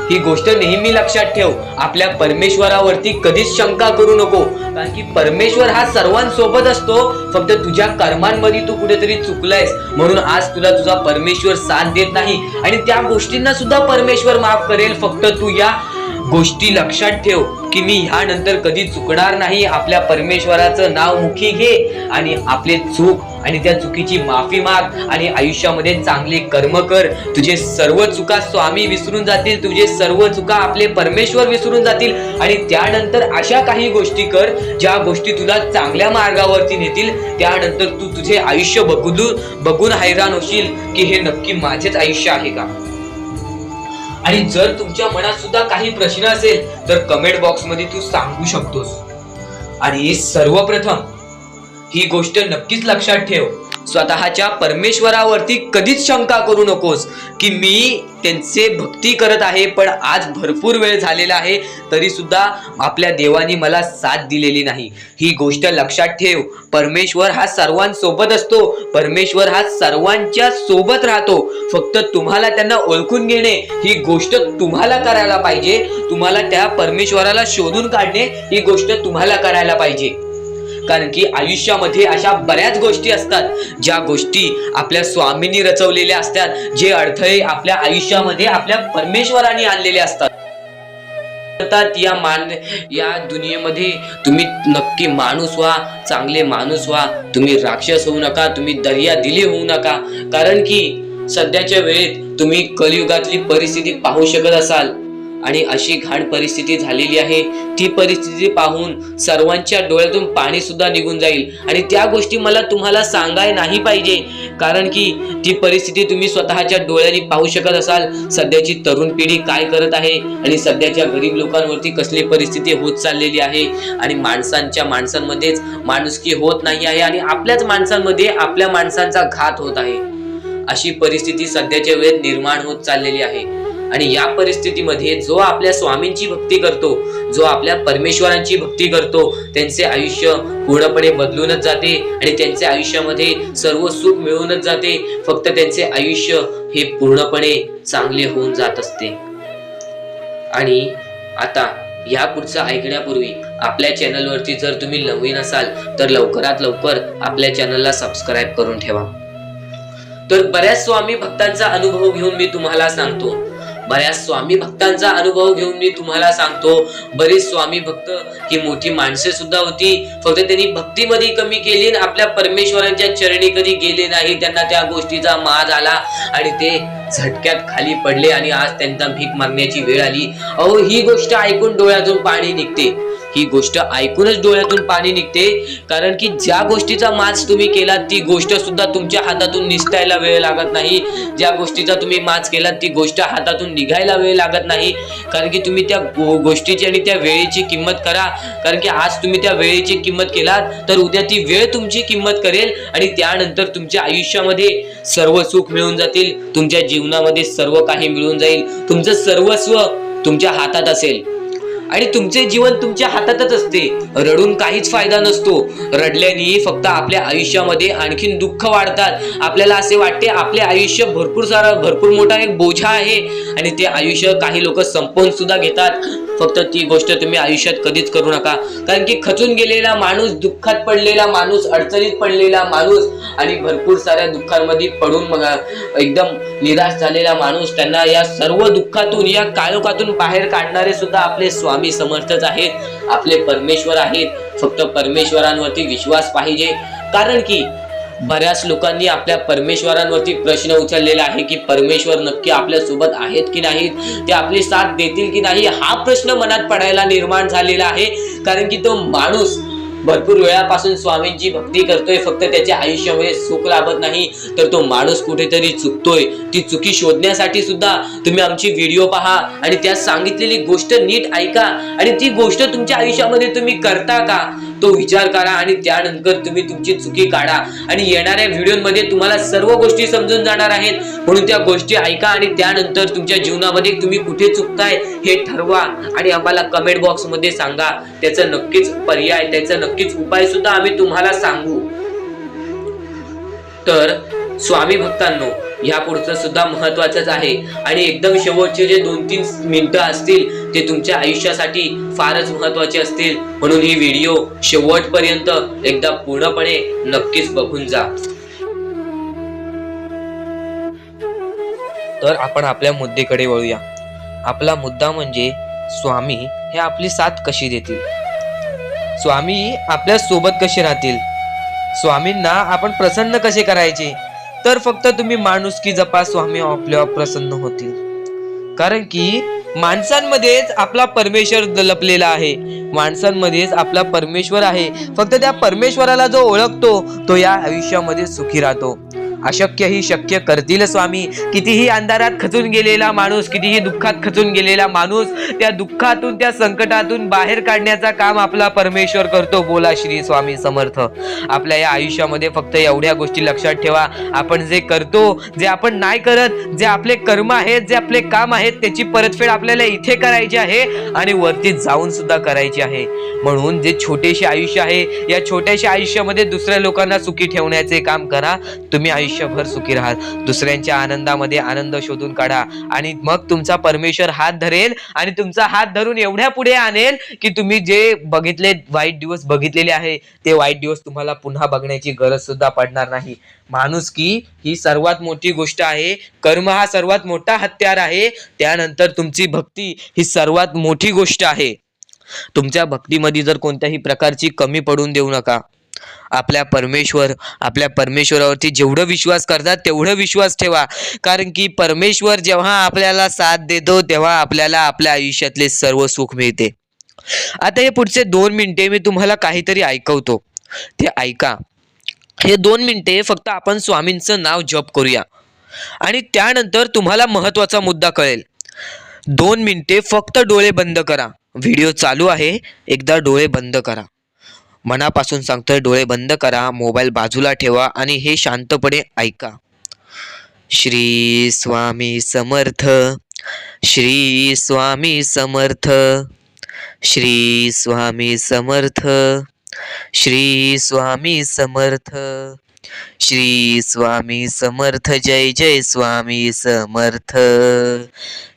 Speaker 1: ही गोष्ट नेहमी लक्षात ठेव. आपल्या परमेश्वरावरती कधीच शंका करू नको, कारण की परमेश्वर हा सर्वांसोबत असतो. फक्त तुझ्या कर्मांमध्ये तू कुठेतरी चुकलायस, म्हणून आज तुला तुझा परमेश्वर साथ देत नाही. आणि त्या गोष्टींना सुद्धा परमेश्वर माफ करेल, फक्त तू या गोष्टी लक्षात ठेव की मी ह्यानंतर कधी चुकणार नाही. आपल्या परमेश्वराचं नाव मुखी घे आणि आपले चूक आणि त्या चुकीची माफी माग आणि आयुष्यामध्ये चांगले कर्म कर. तुझे सर्व चुका स्वामी विसरून जातील, तुझे सर्व चुका आपले परमेश्वर विसरून जातील आणि त्यानंतर अशा काही गोष्टी कर ज्या गोष्टी तुला चांगल्या मार्गावरती नेतील. त्यानंतर तू तुझे आयुष्य बघून हैराण होशील की हे नक्की माझेच आयुष्य आहे का. आणि जर तुमच्या मनात सुद्धा काही प्रश्न असेल तर कमेंट बॉक्स मध्ये तू सांगू शकतोस. आणि सर्वप्रथम ही गोष्ट नक्कीच लक्षात ठेव, स्वतःच्या परमेश्वरावरती कधीच शंका करू नकोस की मी त्यांचे भक्ती करत आहे पण आज भरपूर वेळ झालेला आहे तरी सुद्धा आपल्या देवानी मला साथ दिलेली नाही. ही गोष्ट लक्षात ठेव, परमेश्वर हा सर्वांसोबत असतो, परमेश्वर हा सर्वांच्या सोबत राहतो. फक्त तुम्हाला त्यांना ओळखून घेणे ही गोष्ट तुम्हाला करायला पाहिजे. तुम्हाला त्या परमेश्वराला शोधून काढणे ही गोष्ट तुम्हाला करायला पाहिजे. कारण की आयुष्यामध्ये अशा बऱ्याच गोष्टी असतात ज्या गोष्टी आपल्या स्वामींनी रचवलेल्या असतात, जे अडथळे आपल्या आयुष्यामध्ये आपल्या परमेश्वराने आणलेले असतात. या दुनियेमध्ये तुम्ही नक्की माणूस व्हा, चांगले माणूस व्हा. तुम्ही राक्षस होऊ नका, तुम्ही दर्या दिली होऊ नका. कारण की सध्याच्या वेळेत तुम्ही कलियुगातली परिस्थिती पाहू शकत असाल आणि अशी घाण परिस्थिती झालेली आहे. ती परिस्थिती पाहून सर्वांच्या डोळ्यातून पाणी सुद्धा निघून जाईल आणि त्या गोष्टी मला तुम्हाला सांगाय नाही पाहिजे. कारण की ती परिस्थिती तुम्ही स्वतःच्या डोळ्यांनी पाहू शकत असाल. सध्याची तरुण पिढी काय करत आहे आणि सध्याच्या गरीब लोकांवरती कसली परिस्थिती होत चाललेली आहे आणि माणसांमध्येच माणुसकी होत नाही आहे आणि आपल्याच माणसांमध्ये आपल्या माणसांचा घात होत आहे. अशी परिस्थिती सध्याच्या वेळेत निर्माण होत चाललेली आहे. आणि या परिस्थितीमध्ये जो आपल्या स्वामींची भक्ती करतो, जो आपल्या परमेश्वरांची भक्ती करतो, त्यांचे आयुष्य पूर्णपणे बदलूनच जाते आणि त्यांच्या आयुष्यामध्ये सर्व सुख मिळूनच जाते. फक्त त्यांचे आयुष्य हे पूर्णपणे चांगले होऊन जात असते. आणि आता या पुढचं ऐकण्यापूर्वी आपल्या चॅनलवरती जर तुम्ही नवीन असाल तर लवकरात लवकर आपल्या चॅनलला सबस्क्राईब करून ठेवा. तर बऱ्याच स्वामी भक्तांचा अनुभव घेऊन मी तुम्हाला सांगतो, बरेच स्वामी भक्त ही मोठी माणसे सुद्धा होती, फक्त त्यांनी भक्तीमध्ये कमी केली आणि आपल्या परमेश्वरांच्या चरणी कधी गेले नाही. त्यांना त्या गोष्टीचा माज आला आणि ते झटक्यात खाली पडले आणि आज त्यांना भीक मागण्याची वेळ आली. अहो, ही गोष्ट ऐकून डोळ्यातून पाणी निघते. ही गोष्ट ऐकूनच डोळ्यातून पाणी निघते. कारण की ज्या गोष्टीचा माज तुम्ही केलात ती गोष्ट सुद्धा तुमच्या हातातून निसटायला वेळ लागत नाही. ज्या गोष्टीचा तुम्ही माज केलात ती गोष्ट हातातून निघायला वेळ लागत नाही. कारण की तुम्ही त्या गोष्टीची आणि त्या वेळेची किंमत करा. कारण की आज तुम्ही त्या वेळेची किंमत केलात तर उद्या ती वेळ तुमची किंमत करेल आणि त्यानंतर तुमच्या आयुष्यामध्ये सर्व सुख मिळून जातील. तुमच्या जीवनामध्ये सर्व काही मिळून जाईल. तुमचं सर्वस्व तुमच्या हातात असेल आणि तुमचे जीवन तुमच्या हातातच असते. रडून काहीच फायदा नसतो. रडल्याने फक्त आपल्या आयुष्यामध्ये आणखीन दुःख वाढतात. आपल्याला असे वाटते आपले आयुष्य भरपूर मोठा एक बोझा आहे आणि ते आयुष्य काही लोक संपवून सुद्धा घेतात. फक्त ती गोष्ट तुम्ही आयुष्यात कधीच करू नका. कारण की खचून गेलेला माणूस, दुःखात पडलेला माणूस, अडचणीत पडलेला माणूस आणि भरपूर साऱ्या दुःखांमध्ये पडून एकदम निराश झालेला माणूस, त्यांना या सर्व दुःखातून, या काळोखातून बाहेर काढणारे सुद्धा आपले स्वामी समर्थच आहेत, आपले परमेश्वर आहेत. फक्त परमेश्वरांवरती विश्वास पाहिजे. कारण की बऱ्याच लोकांनी आपल्या परमेश्वरांवरती प्रश्न उचललेला आहे की परमेश्वर नक्की आपल्या सोबत आहेत की नाहीत, ते आपली साथ देतील की नाही, हा प्रश्न मनात पडायला निर्माण झालेला आहे. कारण की तो माणूस भरपूर वेळापासून स्वामींची भक्ती करतोय, फक्त त्याच्या आयुष्यामध्ये सुख लाभत नाही, तर तो माणूस कुठेतरी चुकतोय. ती चुकी शोधण्यासाठी सुद्धा तुम्ही आमची व्हिडिओ पहा आणि त्यात सांगितलेली गोष्ट नीट ऐका आणि ती गोष्ट तुमच्या आयुष्यामध्ये तुम्ही करता का तो विचार करा आणि त्यानंतर तुम्ही तुमची चुकी काढा. आणि येणाऱ्या व्हिडिओमध्ये तुम्हाला सर्व गोष्टी समजून जाणार आहेत. म्हणून त्या गोष्टी ऐका आणि त्यानंतर तुमच्या जीवनामध्ये तुम्ही कुठे चुकताय हे ठरवा आणि आम्हाला कमेंट बॉक्स मध्ये सांगा. त्याचं नक्कीच पर्याय, त्याचं नक्कीच उपाय सुद्धा आम्ही तुम्हाला सांगू. तर स्वामी भक्तांनो, या पुढचं सुद्धा महत्वाचंच आहे आणि एकदम शेवटचे जे 2-3 मिनिटं असतील ते तुमच्या आयुष्यासाठी फारच महत्वाचे असतील. म्हणून ही व्हिडिओ शेवटपर्यंत एकदा पूर्णपणे नक्कीच बघून जा. तर आपण आपल्या मुद्द्याकडे वळूया. आपला मुद्दा म्हणजे स्वामी हे आपली साथ कशी देतील, स्वामी आपल्या सोबत कसे राहतील, स्वामींना आपण प्रसन्न कसे करायचे, तर फक्त तुम्ही माणुसकी जपा, स्वामी आपल्यावर प्रसन्न होतील. कारण की माणसांमध्येच आपला परमेश्वर लपलेला आहे, माणसांमध्येच आपला परमेश्वर आहे. फक्त त्या परमेश्वराला जो ओळखतो तो या आयुष्यामध्ये सुखी राहतो. अशक्य ही शक्य करतील स्वामी. कितीही अंधारात खचून गेलेला माणूस, कितीही दुःखात खचून गेलेला माणूस, त्या दुःखातून त्या संकटातून बाहेर काढण्याचा काम आपला परमेश्वर करतो. बोला श्री स्वामी समर्थ. आपल्या या आयुष्यामध्ये फक्त एवढ्या गोष्टी लक्षात ठेवा, आपण जे करतो, जे आपण नाही करत, जे आपले कर्म आहेत, जे आपले काम आहेत, त्याची परतफेड आपल्याला इथे करायची आहे आणि वरती जाऊन सुद्धा करायची आहे. म्हणून जे छोटेसे आयुष्य आहे, या छोट्याशा आयुष्यामध्ये दुसऱ्या लोकांना सुखी ठेवण्याचे काम करा. तुम्ही आयुष्यभर सुखी राहा. दुसऱ्यांच्या आनंदामध्ये आनंद शोधून काढा आणि मग तुमचा परमेश्वर हात धरेल आणि तुमचा हात धरून एवढ्या पुढे आणेल की तुम्ही जे बघितले वाईट दिवस बघितलेले आहे, ते वाईट दिवस तुम्हाला पुन्हा बघण्याची गरज सुद्धा पडणार नाही. माणुसकी ही सर्वात मोठी गोष्ट आहे. कर्म हा सर्वात मोठा हत्यार आहे. त्यानंतर तुमची भक्ती ही सर्वात मोठी गोष्ट आहे. तुमच्या भक्तीमध्ये जर कोणत्याही प्रकारची कमी पडून देऊ नका. आपल्या परमेश्वरावरती जेवढं विश्वास करतात तेवढं विश्वास ठेवा. कारण की परमेश्वर जेव्हा आपल्याला साथ देतो तेव्हा आपल्याला आपल्या आयुष्यातले सर्व सुख मिळते. आता हे पुढचे 2 मिनिटे मी तुम्हाला काहीतरी ऐकवतो, ते ऐका. हे 2 मिनिटे फक्त आपण स्वामींचं नाव जप करूया आणि त्यानंतर तुम्हाला महत्वाचा मुद्दा कळेल. 2 मिनिटे फक्त डोळे बंद करा. व्हिडिओ चालू आहे, एकदा डोळे बंद करा. मनापासून सांगतोय, डोळे बंद करा, मोबाईल बाजूला ठेवा आणि हे शांतपणे ऐका. श्री स्वामी समर्थ, श्री स्वामी समर्थ, श्री स्वामी समर्थ, श्री स्वामी समर्थ, श्री स्वामी समर्थ. जय जय स्वामी समर्थ.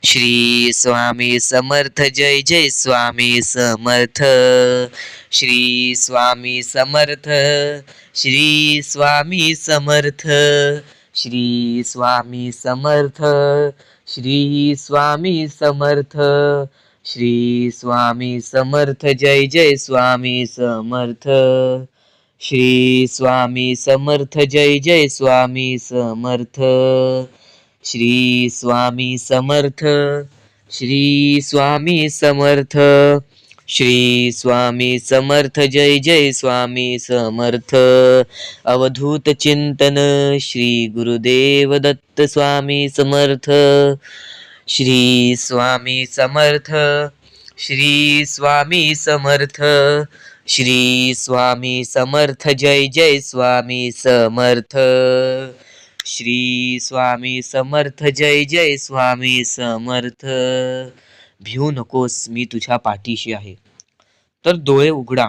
Speaker 1: श्री स्वामी समर्थ. जय जय स्वामी समर्थ. श्री स्वामी समर्थ. श्री स्वामी समर्थ. श्री स्वामी समर्थ. श्री स्वामी समर्थ. श्री स्वामी समर्थ. जय जय स्वामी समर्थ. श्री स्वामी समर्थ. जय जय स्वामी समर्थ. श्री स्वामी समर्थ. श्री स्वामी समर्थ. श्री स्वामी समर्थ. जय जय स्वामी समर्थ. अवधूत चिंतन श्री गुरुदेव दत्त स्वामी समर्थ. श्री स्वामी समर्थ. श्री स्वामी समर्थ. श्री स्वामी समर्थ. जय जय स्वामी समर्थ. श्री स्वामी समर्थ. जय जय स्वामी समर्थ. भिवू नकोस, मी तुझ्या पाठीशी आहे. तर डोळे उघडा.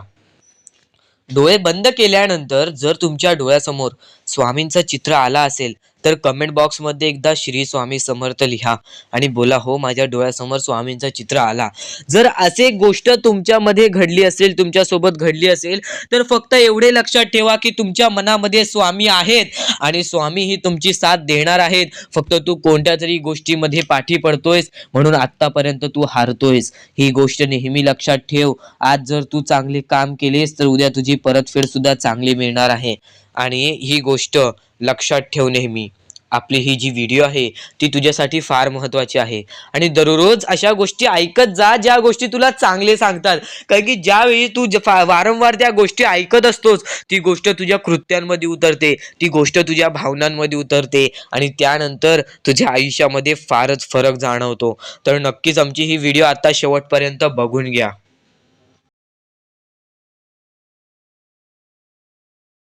Speaker 1: डोळे बंद केल्यानंतर जर तुमच्या डोळ्यासमोर स्वामींचं चित्र आला असेल तर कमेंट बॉक्समध्ये एकदा श्री स्वामी समर्थ लिहा आणि बोला, हो माझ्या डोळ्यासमोर स्वामींचं चित्र आला. जर असे गोष्ट तुमच्यामध्ये घडली असेल, तुमच्यासोबत घडली असेल, तर फक्त एवढे लक्षात ठेवा की तुमच्या मनामध्ये स्वामी आहेत आणि स्वामी ही तुमची साथ देणार आहेत. फक्त तू कोणत्या तरी गोष्टीमध्ये पाठी पडतोयस म्हणून आत्तापर्यंत तू हारतोयस. ही गोष्ट नेहमी लक्षात ठेव. आज जर तू चांगले काम केलेस तर उद्या तुझी परतफेड सुद्धा चांगली मिळणार आहे. आणि ही गोष्ट लक्षात ठेव नेहमी. आपली ही जी व्हिडिओ आहे ती तुझ्यासाठी फार महत्त्वाची आहे आणि दररोज अशा गोष्टी ऐकत जा ज्या गोष्टी तुला चांगले सांगतात. कारण की ज्यावेळी तू वारंवार त्या गोष्टी ऐकत असतोस ती गोष्ट तुझ्या कृत्यांमध्ये उतरते, ती गोष्ट तुझ्या भावनांमध्ये उतरते आणि त्यानंतर तुझ्या आयुष्यामध्ये फारच फरक जाणवतो. तर नक्कीच आमची ही व्हिडिओ आता शेवटपर्यंत बघून घ्या.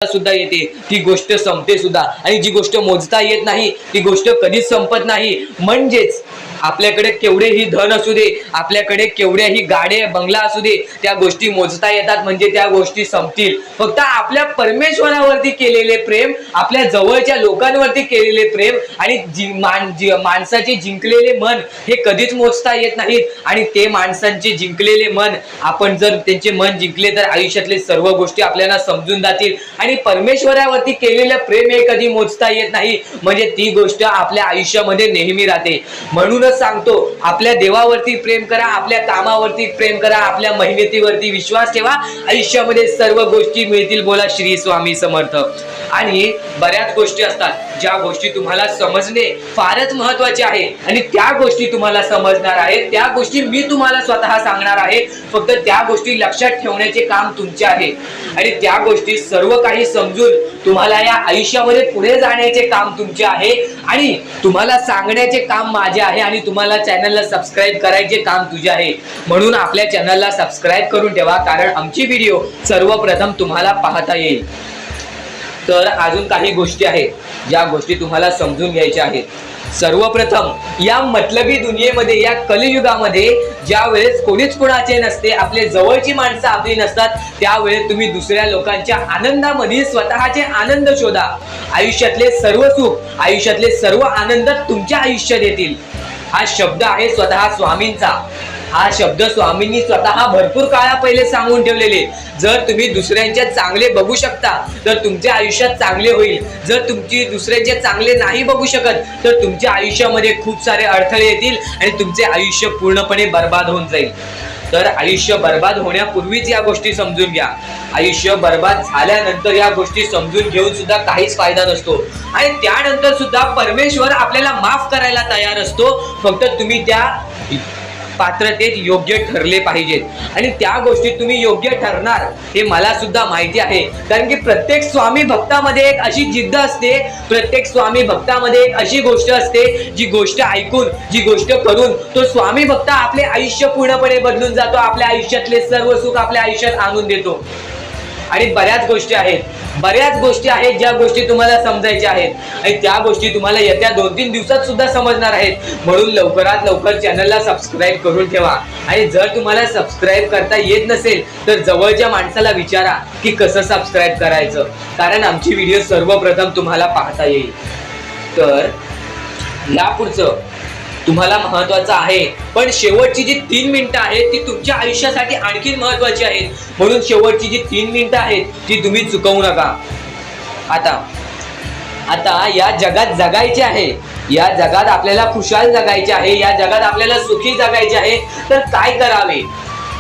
Speaker 1: सुद्धा येते, ती गोष्ट संपते सुद्धा आणि जी गोष्ट मोजता येत नाही ती गोष्ट कधीच संपत नाही. म्हणजेच आपल्याकडे केवढेही धन असू दे, आपल्याकडे केवढ्याही गाडे बंगला असू दे, त्या गोष्टी मोजता येतात म्हणजे त्या गोष्टी संपतील. फक्त आपल्या परमेश्वरावरती केलेले प्रेम, आपल्या जवळच्या लोकांवरती केलेले प्रेम आणि माणसाचे जिंकलेले मन हे कधीच मोजता येत नाहीत. आणि ते माणसांचे जिंकलेले मन, आपण जर त्यांचे मन जिंकले तर आयुष्यातले सर्व गोष्टी आपल्याला समजून जातील. आणि परमेश्वरावरती केलेलं प्रेम हे कधी मोजता येत नाही म्हणजे ती गोष्ट आपल्या आयुष्यामध्ये नेहमी राहते. म्हणून म्हणूनच सांगतो, आपल्या देवावरती प्रेम करा, आपल्या कामावरती प्रेम करा, आपल्या मेहनतीवरती विश्वास ठेवा, आयुष्यामध्ये सर्व गोष्टी मिळतील. बोला श्री स्वामी समर्थ. आणि बऱ्याच गोष्टी असतात ज्या गोष्टी तुम्हाला समजणे फारच महत्वाचे आहे आणि त्या गोष्टी तुम्हाला समजणार आहेत, त्या गोष्टी मी तुम्हाला स्वतः सांगणार आहे. फक्त त्या गोष्टी लक्षात ठेवण्याचे काम तुमचे आहे आणि त्या गोष्टी सर्व काही समजून तुम्हाला या आयुष्यामध्ये पुढे जाण्याचे काम तुमचे आहे आणि तुम्हाला सांगण्याचे काम माझे आहे आणि तुम्हाला चॅनलला सबस्क्राईब करायचे काम तुझे आहे. म्हणून आपल्या चॅनलला सबस्क्राईब करून ठेवा, कारण आमची व्हिडिओ सर्वप्रथम तुम्हाला पाहता येईल. तर अजून काही गोष्टी आहेत ज्या गोष्टी तुम्हाला समजून घ्यायच्या आहेत. सर्वप्रथम या मतलबी दुनियेमध्ये, या कलियुगामध्ये ज्या वेळेस कोणीच कोणाचे नसते, आपले जवळची माणसं आपली नसतात, त्यावेळेस तुम्ही दुसऱ्या लोकांच्या आनंदामध्ये स्वतःचे आनंद शोधा. आयुष्यातले सर्व सुख, आयुष्यातले सर्व आनंद तुमच्या आयुष्यात येतील. हा शब्द आहे स्वतः स्वामींचा. हा शब्द स्वामींनी स्वतः भरपूर काळा पहिले सांगून ठेवलेले. जर तुम्ही दुसऱ्यांचे चांगले बघू शकता तर तुमच्या आयुष्यात चांगले होईल. जर तुमची दुसऱ्यांचे चांगले नाही बघू शकत तर तुमच्या आयुष्यामध्ये खूप सारे अडथळे येतील आणि तुमचे आयुष्य पूर्णपणे बर्बाद होऊन जाईल. तर आयुष्य बर्बाद होण्यापूर्वीच या गोष्टी समजून घ्या. आयुष्य बर्बाद झाल्यानंतर या गोष्टी समजून घेऊन सुद्धा काहीच फायदा नसतो आणि त्यानंतर सुद्धा परमेश्वर आपल्याला माफ करायला तयार असतो. फक्त तुम्ही त्या पात्रतेत योग्य ठरले पाहिजेत आणि त्या गोष्टीत तुम्ही योग्य ठरणार हे मला सुद्धा माहिती आहे. कारण की प्रत्येक स्वामी भक्तामध्ये एक अशी जिद्द असते, प्रत्येक स्वामी भक्तामध्ये एक अशी गोष्ट असते, जी गोष्ट ऐकून, जी गोष्ट करून तो स्वामी भक्त आपले आयुष्य पूर्णपणे बदलून जातो, आपल्या आयुष्यातले सर्व सुख आपल्या आयुष्यात आणून देतो. आणि बऱ्याच गोष्टी आहेत ज्या गोष्टी तुम्हाला समजायच्या आहेत आणि त्या गोष्टी तुम्हाला येत्या 2-3 दिवसात सुद्धा समजणार आहेत. म्हणून लवकरात लवकर चॅनलला सबस्क्राईब करून ठेवा आणि जर तुम्हाला सबस्क्राईब करता येत नसेल तर जवळच्या माणसाला विचारा की कसं सबस्क्राईब करायचं, कारण आमची व्हिडिओ सर्वप्रथम तुम्हाला पाहता येईल. तर यापुढचं तुम्हाला महत्वाचं आहे, पण शेवटची जी 3 मिनिटं आहेत ती तुमच्या आयुष्यासाठी आणखी महत्वाची आहेत. म्हणून शेवटची जी 3 मिनिटं आहेत ती तुम्ही चुकवू नका. आता या जगात जगायचे आहे, या जगात आपल्याला खुशाल जगायचे आहे, या जगात आपल्याला सुखी जगायचे आहे. तर काय करावे?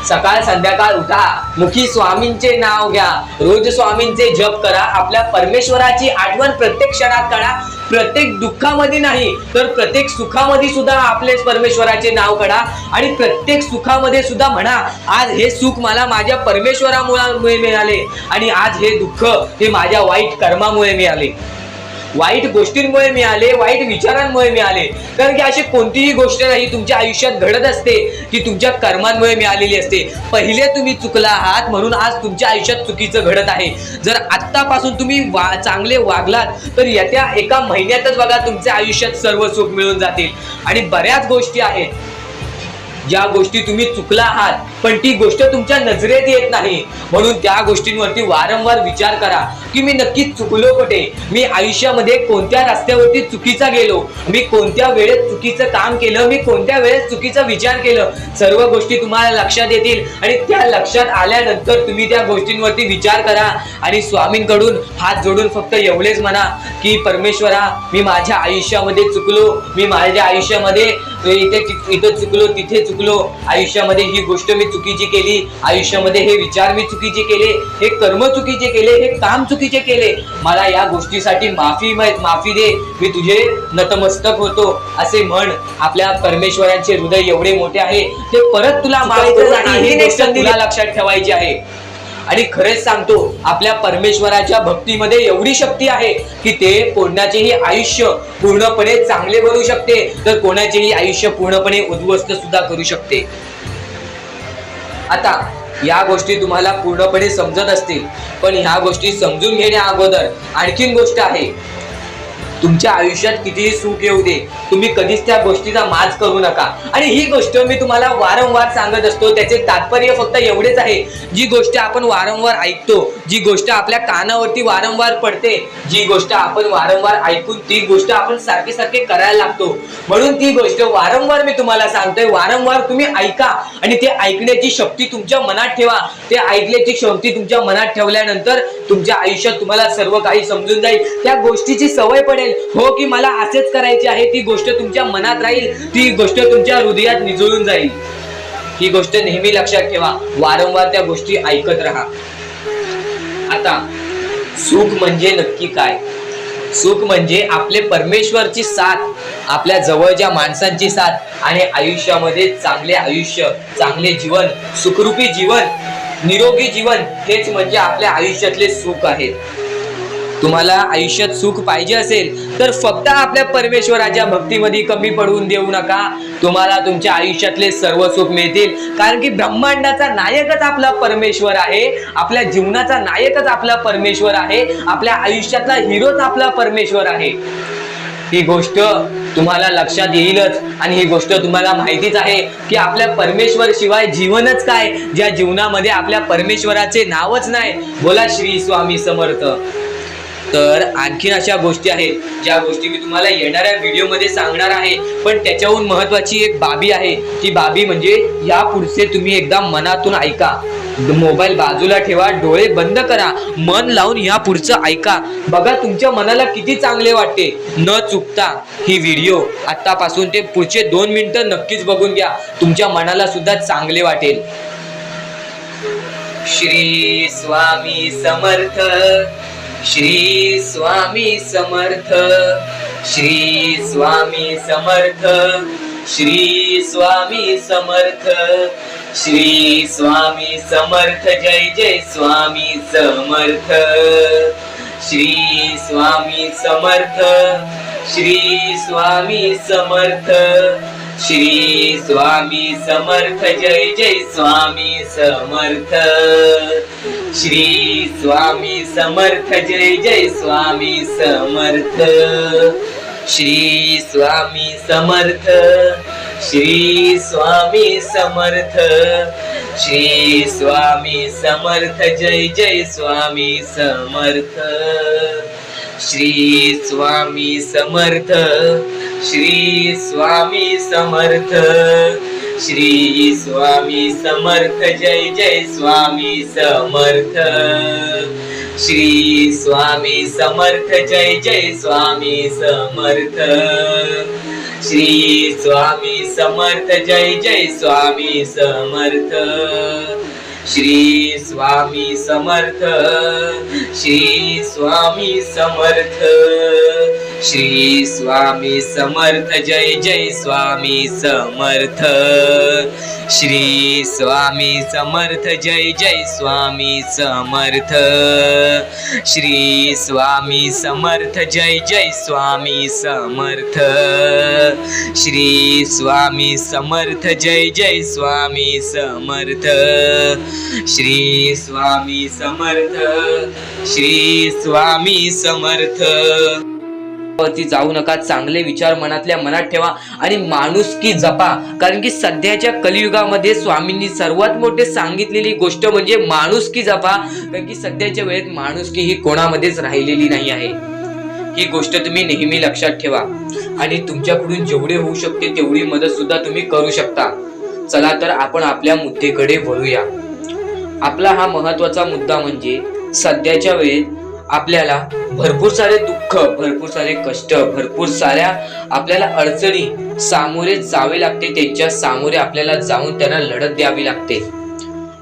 Speaker 1: सकाळ संध्याकाळ उठा, मुखी स्वामींचे नाव घ्या, रोज स्वामींचे जप करा, आपल्या परमेश्वराची आठवण प्रत्येक क्षणात करा. प्रत्येक दुःखामध्ये नाही तर प्रत्येक सुखामध्ये सुद्धा आपले परमेश्वराचे नाव काढा आणि प्रत्येक सुखामध्ये सुद्धा म्हणा, आज हे सुख मला माझ्या परमेश्वरामुळे मिळाले आणि आज हे दुःख हे माझ्या वाईट कर्मामुळे मिळाले, वाईट गोष्टींमुळे मिळाले, वाईट विचारांमुळे मिळाले. कारण की अशी कोणतीही गोष्ट नाही तुमच्या आयुष्यात घडत असते की तुमच्या कर्मांमुळे मिळालेली असते. पहिले तुम्ही चुकला आहात म्हणून आज तुमच्या आयुष्यात चुकीचं घडत आहे. जर आत्तापासून तुम्ही चांगले वागलात तर येत्या 1 महिन्यातच बघा तुमच्या आयुष्यात सर्व सुख मिळून जातील. आणि बऱ्याच गोष्टी आहेत ज्या गोष्टी तुम्ही चुकला आहात पण ती गोष्ट तुमच्या नजरेत येत नाही, म्हणून त्या गोष्टींवरती वारंवार विचार करा की मी नक्की चुकलो कुठे, मी आयुष्यामध्ये कोणत्या रस्त्यावरती चुकीचा गेलो, मी कोणत्या वेळेत चुकीचं काम केलं, मी कोणत्या वेळेस चुकीचा विचार केलं. सर्व गोष्टी तुम्हाला लक्षात येतील आणि त्या लक्षात आल्यानंतर तुम्ही त्या गोष्टींवरती विचार करा आणि स्वामींकडून हात जोडून फक्त एवढेच म्हणा की परमेश्वरा, मी माझ्या आयुष्यामध्ये चुकलो, मी माझ्या आयुष्यामध्ये इथं चुकलो, तिथे चुकलो, आयुष्यामध्ये ही गोष्ट मी चुकीची केली, आयुष्यामध्ये हे विचार मी चुकीचे केले, हे कर्म चुकीचे केले, हे काम चुकीचे केले, मला या गोष्टीसाठी माफी दे, मी तुझे नतमस्तक होतो असे म्हण. आपल्या परमेश्वरांचे हृदय एवढे मोठे आहे ते परत तुला माफी नाही, ही गोष्ट तुला लक्षात ठेवायची आहे. आणि खरेच सांगतो, आपल्या परमेश्वराच्या भक्तीमध्ये एवढी शक्ती आहे की ते कोणाचेही आयुष्य पूर्णपणे चांगले बनवू शकते तर कोणाचेही आयुष्य पूर्णपणे उद्ध्वस्त सुद्धा करू शकते. आता या गोष्टी तुम्हाला पूर्णपणे समजत असतील, पण ह्या गोष्टी समजून घेण्या अगोदर आणखीन गोष्ट आहे. तुमच्या आयुष्यात कितीही सुख येऊ दे, तुम्ही कधीच त्या गोष्टीचा माज करू नका. आणि ही गोष्ट मी तुम्हाला वारंवार सांगत असतो, त्याचे तात्पर्य फक्त एवढेच आहे, जी गोष्ट आपण वारंवार ऐकतो, जी गोष्ट आपल्या कानावरती वारंवार पडते, जी गोष्ट आपण वारंवार ऐकून ती गोष्ट आपण सारखे सारखे करायला लागतो. म्हणून ती गोष्ट वारंवार मी तुम्हाला सांगतोय, वारंवार तुम्ही ऐका आणि ते ऐकण्याची शक्ती तुमच्या मनात ठेवा. ते ऐकण्याची शक्ती तुमच्या मनात ठेवल्यानंतर तुमच्या आयुष्यात तुम्हाला सर्व काही समजून जाईल. त्या गोष्टीची सवय पडेल. हो की मला असेच करायचे आहे, ती गोष्ट तुमच्या मनात राहील, ती गोष्ट तुमच्या हृदयात निजळून जाईल. ही गोष्ट नेहमी लक्षात ठेवा. वारंवार त्या गोष्टी ऐकत राहा. आता सुख म्हणजे नक्की काय? सुख म्हणजे आपले परमेश्वरची साथ, आपल्या जवळच्या माणसांची साथ आणि आयुष्यामध्ये चांगले आयुष्य, चांगले जीवन, सुखरूपी जीवन, निरोगी जीवन, हेच म्हणजे आपल्या आयुष्यातले सुख आहे. तुम्हाला आयुष्यात सुख पाहिजे असेल तर फक्त आपल्या परमेश्वराच्या भक्तीमध्ये कमी पडून देऊ नका. तुम्हाला तुमच्या आयुष्यातले सर्व सुख मिळतील. कारण की ब्रह्मांडाचा नायकच आपला परमेश्वर आहे. आपल्या जीवनाचा नायकच आपला परमेश्वर आहे. आपल्या आयुष्यातला हिरोच आपला परमेश्वर आहे. ही गोष्ट तुम्हाला लक्षात येईलच आणि ही गोष्ट तुम्हाला माहितीच आहे की आपल्या परमेश्वर शिवाय जीवनच काय, ज्या जीवनामध्ये आपल्या परमेश्वराचे नावच नाही. बोला श्री स्वामी समर्थ. तर आणखीन अशा गोष्टी आहेत ज्या गोष्टी मी तुम्हाला येणाऱ्या व्हिडिओमध्ये सांगणार आहे. पण त्याच्याहून महत्वाची एक बाबी आहे. ती बाबी म्हणजे या पुढचे तुम्ही एकदा मनातून ऐका. मोबाईल बाजूला ठेवा, डोळे बंद करा, मन लावून या पुढचं ऐका. बघा तुमच्या मनाला किती चांगले वाटते. न चुकता ही व्हिडिओ आतापासून ते पुढचे 2 मिनिटं नक्कीच बघून घ्या. तुमच्या मनाला सुद्धा चांगले वाटेल. श्री स्वामी समर्थ. श्री स्वामी समर्थ. श्री स्वामी समर्थ. श्री स्वामी समर्थ. श्री स्वामी समर्थ. जय जय स्वामी समर्थ. श्री स्वामी समर्थ. श्री स्वामी समर्थ. श्री स्वामी समर्थ. जय जय स्वामी समर्थ. श्री स्वामी समर्थ. जय जय स्वामी समर्थ. श्री स्वामी समर्थ. श्री स्वामी समर्थ. श्री स्वामी समर्थ. जय जय स्वामी समर्थ. श्री स्वामी समर्थ. श्री स्वामी समर्थ. श्री स्वामी समर्थ. जय जय स्वामी समर्थ. श्री स्वामी समर्थ. जय जय स्वामी समर्थ. श्री स्वामी समर्थ. जय जय स्वामी समर्थ. श्री स्वामी समर्थ. श्री स्वामी समर्थ. श्री स्वामी समर्थ. जय जय स्वामी समर्थ. श्री स्वामी समर्थ. जय जय स्वामी समर्थ. श्री स्वामी समर्थ. जय जय स्वामी समर्थ. श्री स्वामी समर्थ. जय जय स्वामी समर्थ. श्री स्वामी समर्थ. श्री स्वामी समर्थ. वरती जाऊ नका. चांगले विचार मनातल्या मनात ठेवा आणि माणुसकी जपा. कारण की सध्याच्या कलियुगामध्ये स्वामींनी सर्वात मोठे सांगितलेली गोष्ट म्हणजे माणुसकी जपा. कारण की सध्याच्या वेळेत माणुसकी ही कोणामध्येच राहिलेली नाही आहे. ही गोष्ट तुम्ही नेहमी लक्षात ठेवा आणि तुमच्याकडून जेवढे होऊ शकते तेवढी मदत सुद्धा तुम्ही करू शकता. चला तर आपण आपल्या मुद्द्याकडे वळूया. आपला हा महत्वाचा मुद्दा म्हणजे सध्याच्या वेळेत आपल्याला भरपूर सारे दुःख, भरपूर सारे कष्ट, भरपूर साऱ्या आपल्याला अडचणी सामोरे जावे लागते. त्यांच्या सामोरे आपल्याला जाऊन त्यांना लढत द्यावी लागते.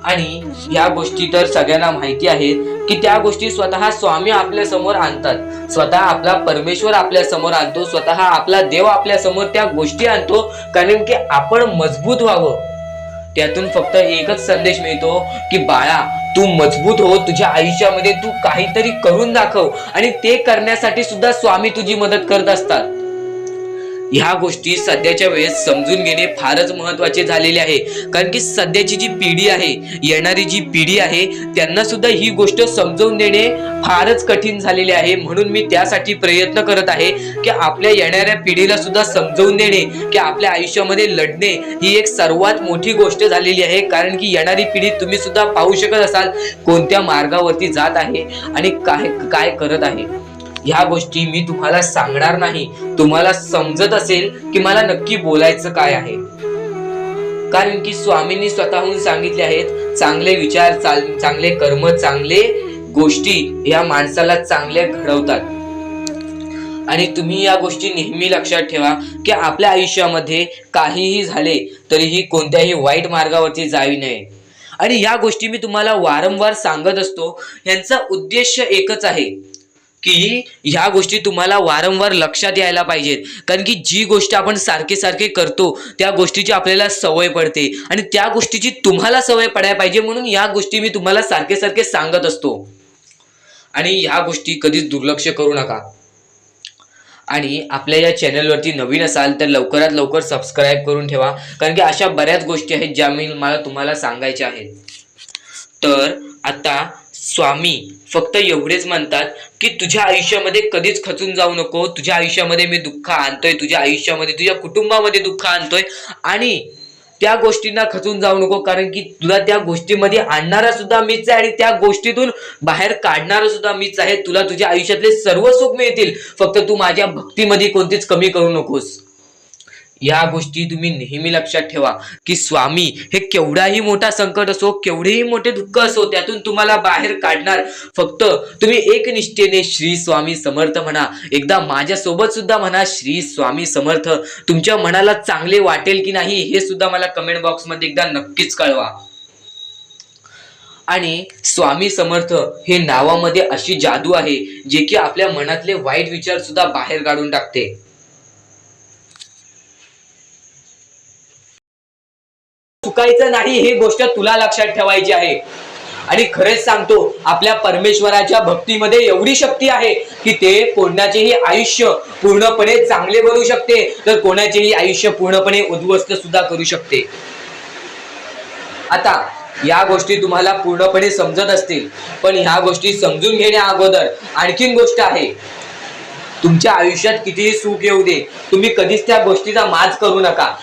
Speaker 1: आणि या गोष्टी तर सगळ्यांना माहिती आहेत की त्या गोष्टी स्वतः स्वामी आपल्या समोर आणतात. स्वतः आपला परमेश्वर आपल्या समोर आणतो. स्वतः आपला देव आपल्या समोर त्या गोष्टी आणतो. कारण की आपण मजबूत व्हावं. त्यातून फक्त एकच संदेश मिळतो की बाळा तू मजबूत हो. तुझ्या आयुष्यामध्ये तू काहीतरी करून दाखव. आणि ते करण्यासाठी सुद्धा स्वामी तुझी मदत करत असतात. ह्या गोष्टी सध्याच्या वेळेस समजून घेणे फारच महत्वाचे झालेले आहे, कारण की सध्याची जी पिढी आहे, येणारी जी पिढी आहे, त्यांना सुद्धा ही गोष्ट समजून देणे फारच कठीण झालेले आहे. म्हणून मी त्यासाठी प्रयत्न करत आहे की आपल्या येणाऱ्या पिढीला सुद्धा समजवून देणे की आपल्या आयुष्यामध्ये लढणे ही एक सर्वात मोठी गोष्ट झालेली आहे. कारण की येणारी पिढी तुम्ही सुद्धा पाहू शकत असाल कोणत्या मार्गावरती जात आहे आणि काय काय करत आहे. ह्या गोष्टी मी तुम्हाला सांगणार नाही. तुम्हाला समजत असेल की मला नक्की बोलायचं काय आहे, कारण की स्वामींनी स्वतःहून सांगितले आहेत, चांगले विचार, चांगले कर्म, चांगले गोष्टी या माणसाला चांगले घडवतात. आणि तुम्ही या गोष्टी नेहमी लक्षात ठेवा की आपल्या आयुष्यामध्ये काहीही झाले तरीही कोणत्याही वाईट मार्गावरती जाऊ नये. आणि या गोष्टी मी तुम्हाला वारंवार सांगत असतो. यांचा उद्देश एकच आहे की ह्या गोष्टी तुम्हाला वारंवार लक्षात यायला पाहिजेत, कारण की जी गोष्ट आपण सारखे सारखे करतो त्या गोष्टीची आपल्याला सवय पडते आणि त्या गोष्टीची तुम्हाला सवय पडायला पाहिजे, म्हणून या गोष्टी मी तुम्हाला सारखे सारखे सांगत असतो. आणि ह्या गोष्टी कधीच दुर्लक्ष करू नका. आणि आपल्या या चॅनलवरती नवीन असाल तर लवकरात लवकर सबस्क्राईब करून ठेवा, कारण की अशा बऱ्याच गोष्टी आहेत ज्या मला तुम्हाला सांगायच्या आहेत. तर आता स्वामी फक्त एवढेच म्हणतात की तुझ्या आयुष्यामध्ये कधीच खचून जाऊ नको. तुझ्या आयुष्यामध्ये मी दुःख आणतोय, तुझ्या आयुष्यामध्ये, तुझ्या कुटुंबामध्ये दुःख आणतोय आणि त्या गोष्टींना खचून जाऊ नको, कारण की तुला त्या गोष्टीमध्ये आणणारा सुद्धा मीच आहे आणि त्या गोष्टीतून बाहेर काढणारा सुद्धा मीच आहे. तुला तुझ्या आयुष्यातले सर्व सुख मिळतील, फक्त तू माझ्या भक्तीमध्ये कोणतीच कमी करू नकोस. या गोष्टी तुम्ही नेहमी लक्षात ठेवा की स्वामी हे केवढाही मोठा संकट असो, केवढेही मोठे दुःख असो, त्यातून तुम्हाला बाहेर काढणार. फक्त तुम्ही एक निष्ठेने श्री स्वामी समर्थ म्हणा. एकदा माझ्या सोबत सुद्धा म्हणा श्री स्वामी समर्थ. तुमच्या मनाला चांगले वाटेल की नाही हे सुद्धा मला कमेंट बॉक्स मध्ये एकदा नक्कीच कळवा. आणि स्वामी समर्थ हे नावामध्ये अशी जादू आहे जे की आपल्या मनातले वाईट विचार सुद्धा बाहेर काढून टाकते. चुकायचं नाही ही गोष्ट तुला लक्षात ठेवायची आहे. आणि खरेच सांगतो, आपल्या परमेश्वराच्या भक्तीमध्ये एवढी शक्ती आहे की ते कोणाचेही आयुष्य पूर्णपणे चांगले बनवू शकते, तर कोणाचेही आयुष्य पूर्णपणे उद्ध्वस्त सुद्धा करू शकते. आता या गोष्टी तुम्हाला पूर्णपणे समजत असतील, पण ह्या गोष्टी समजून घेण्या अगोदर आणखीन गोष्ट आहे. तुमच्या आयुष्यात कितीही सुख येऊ दे, तुम्ही कधीच त्या गोष्टीचा माज करू नका.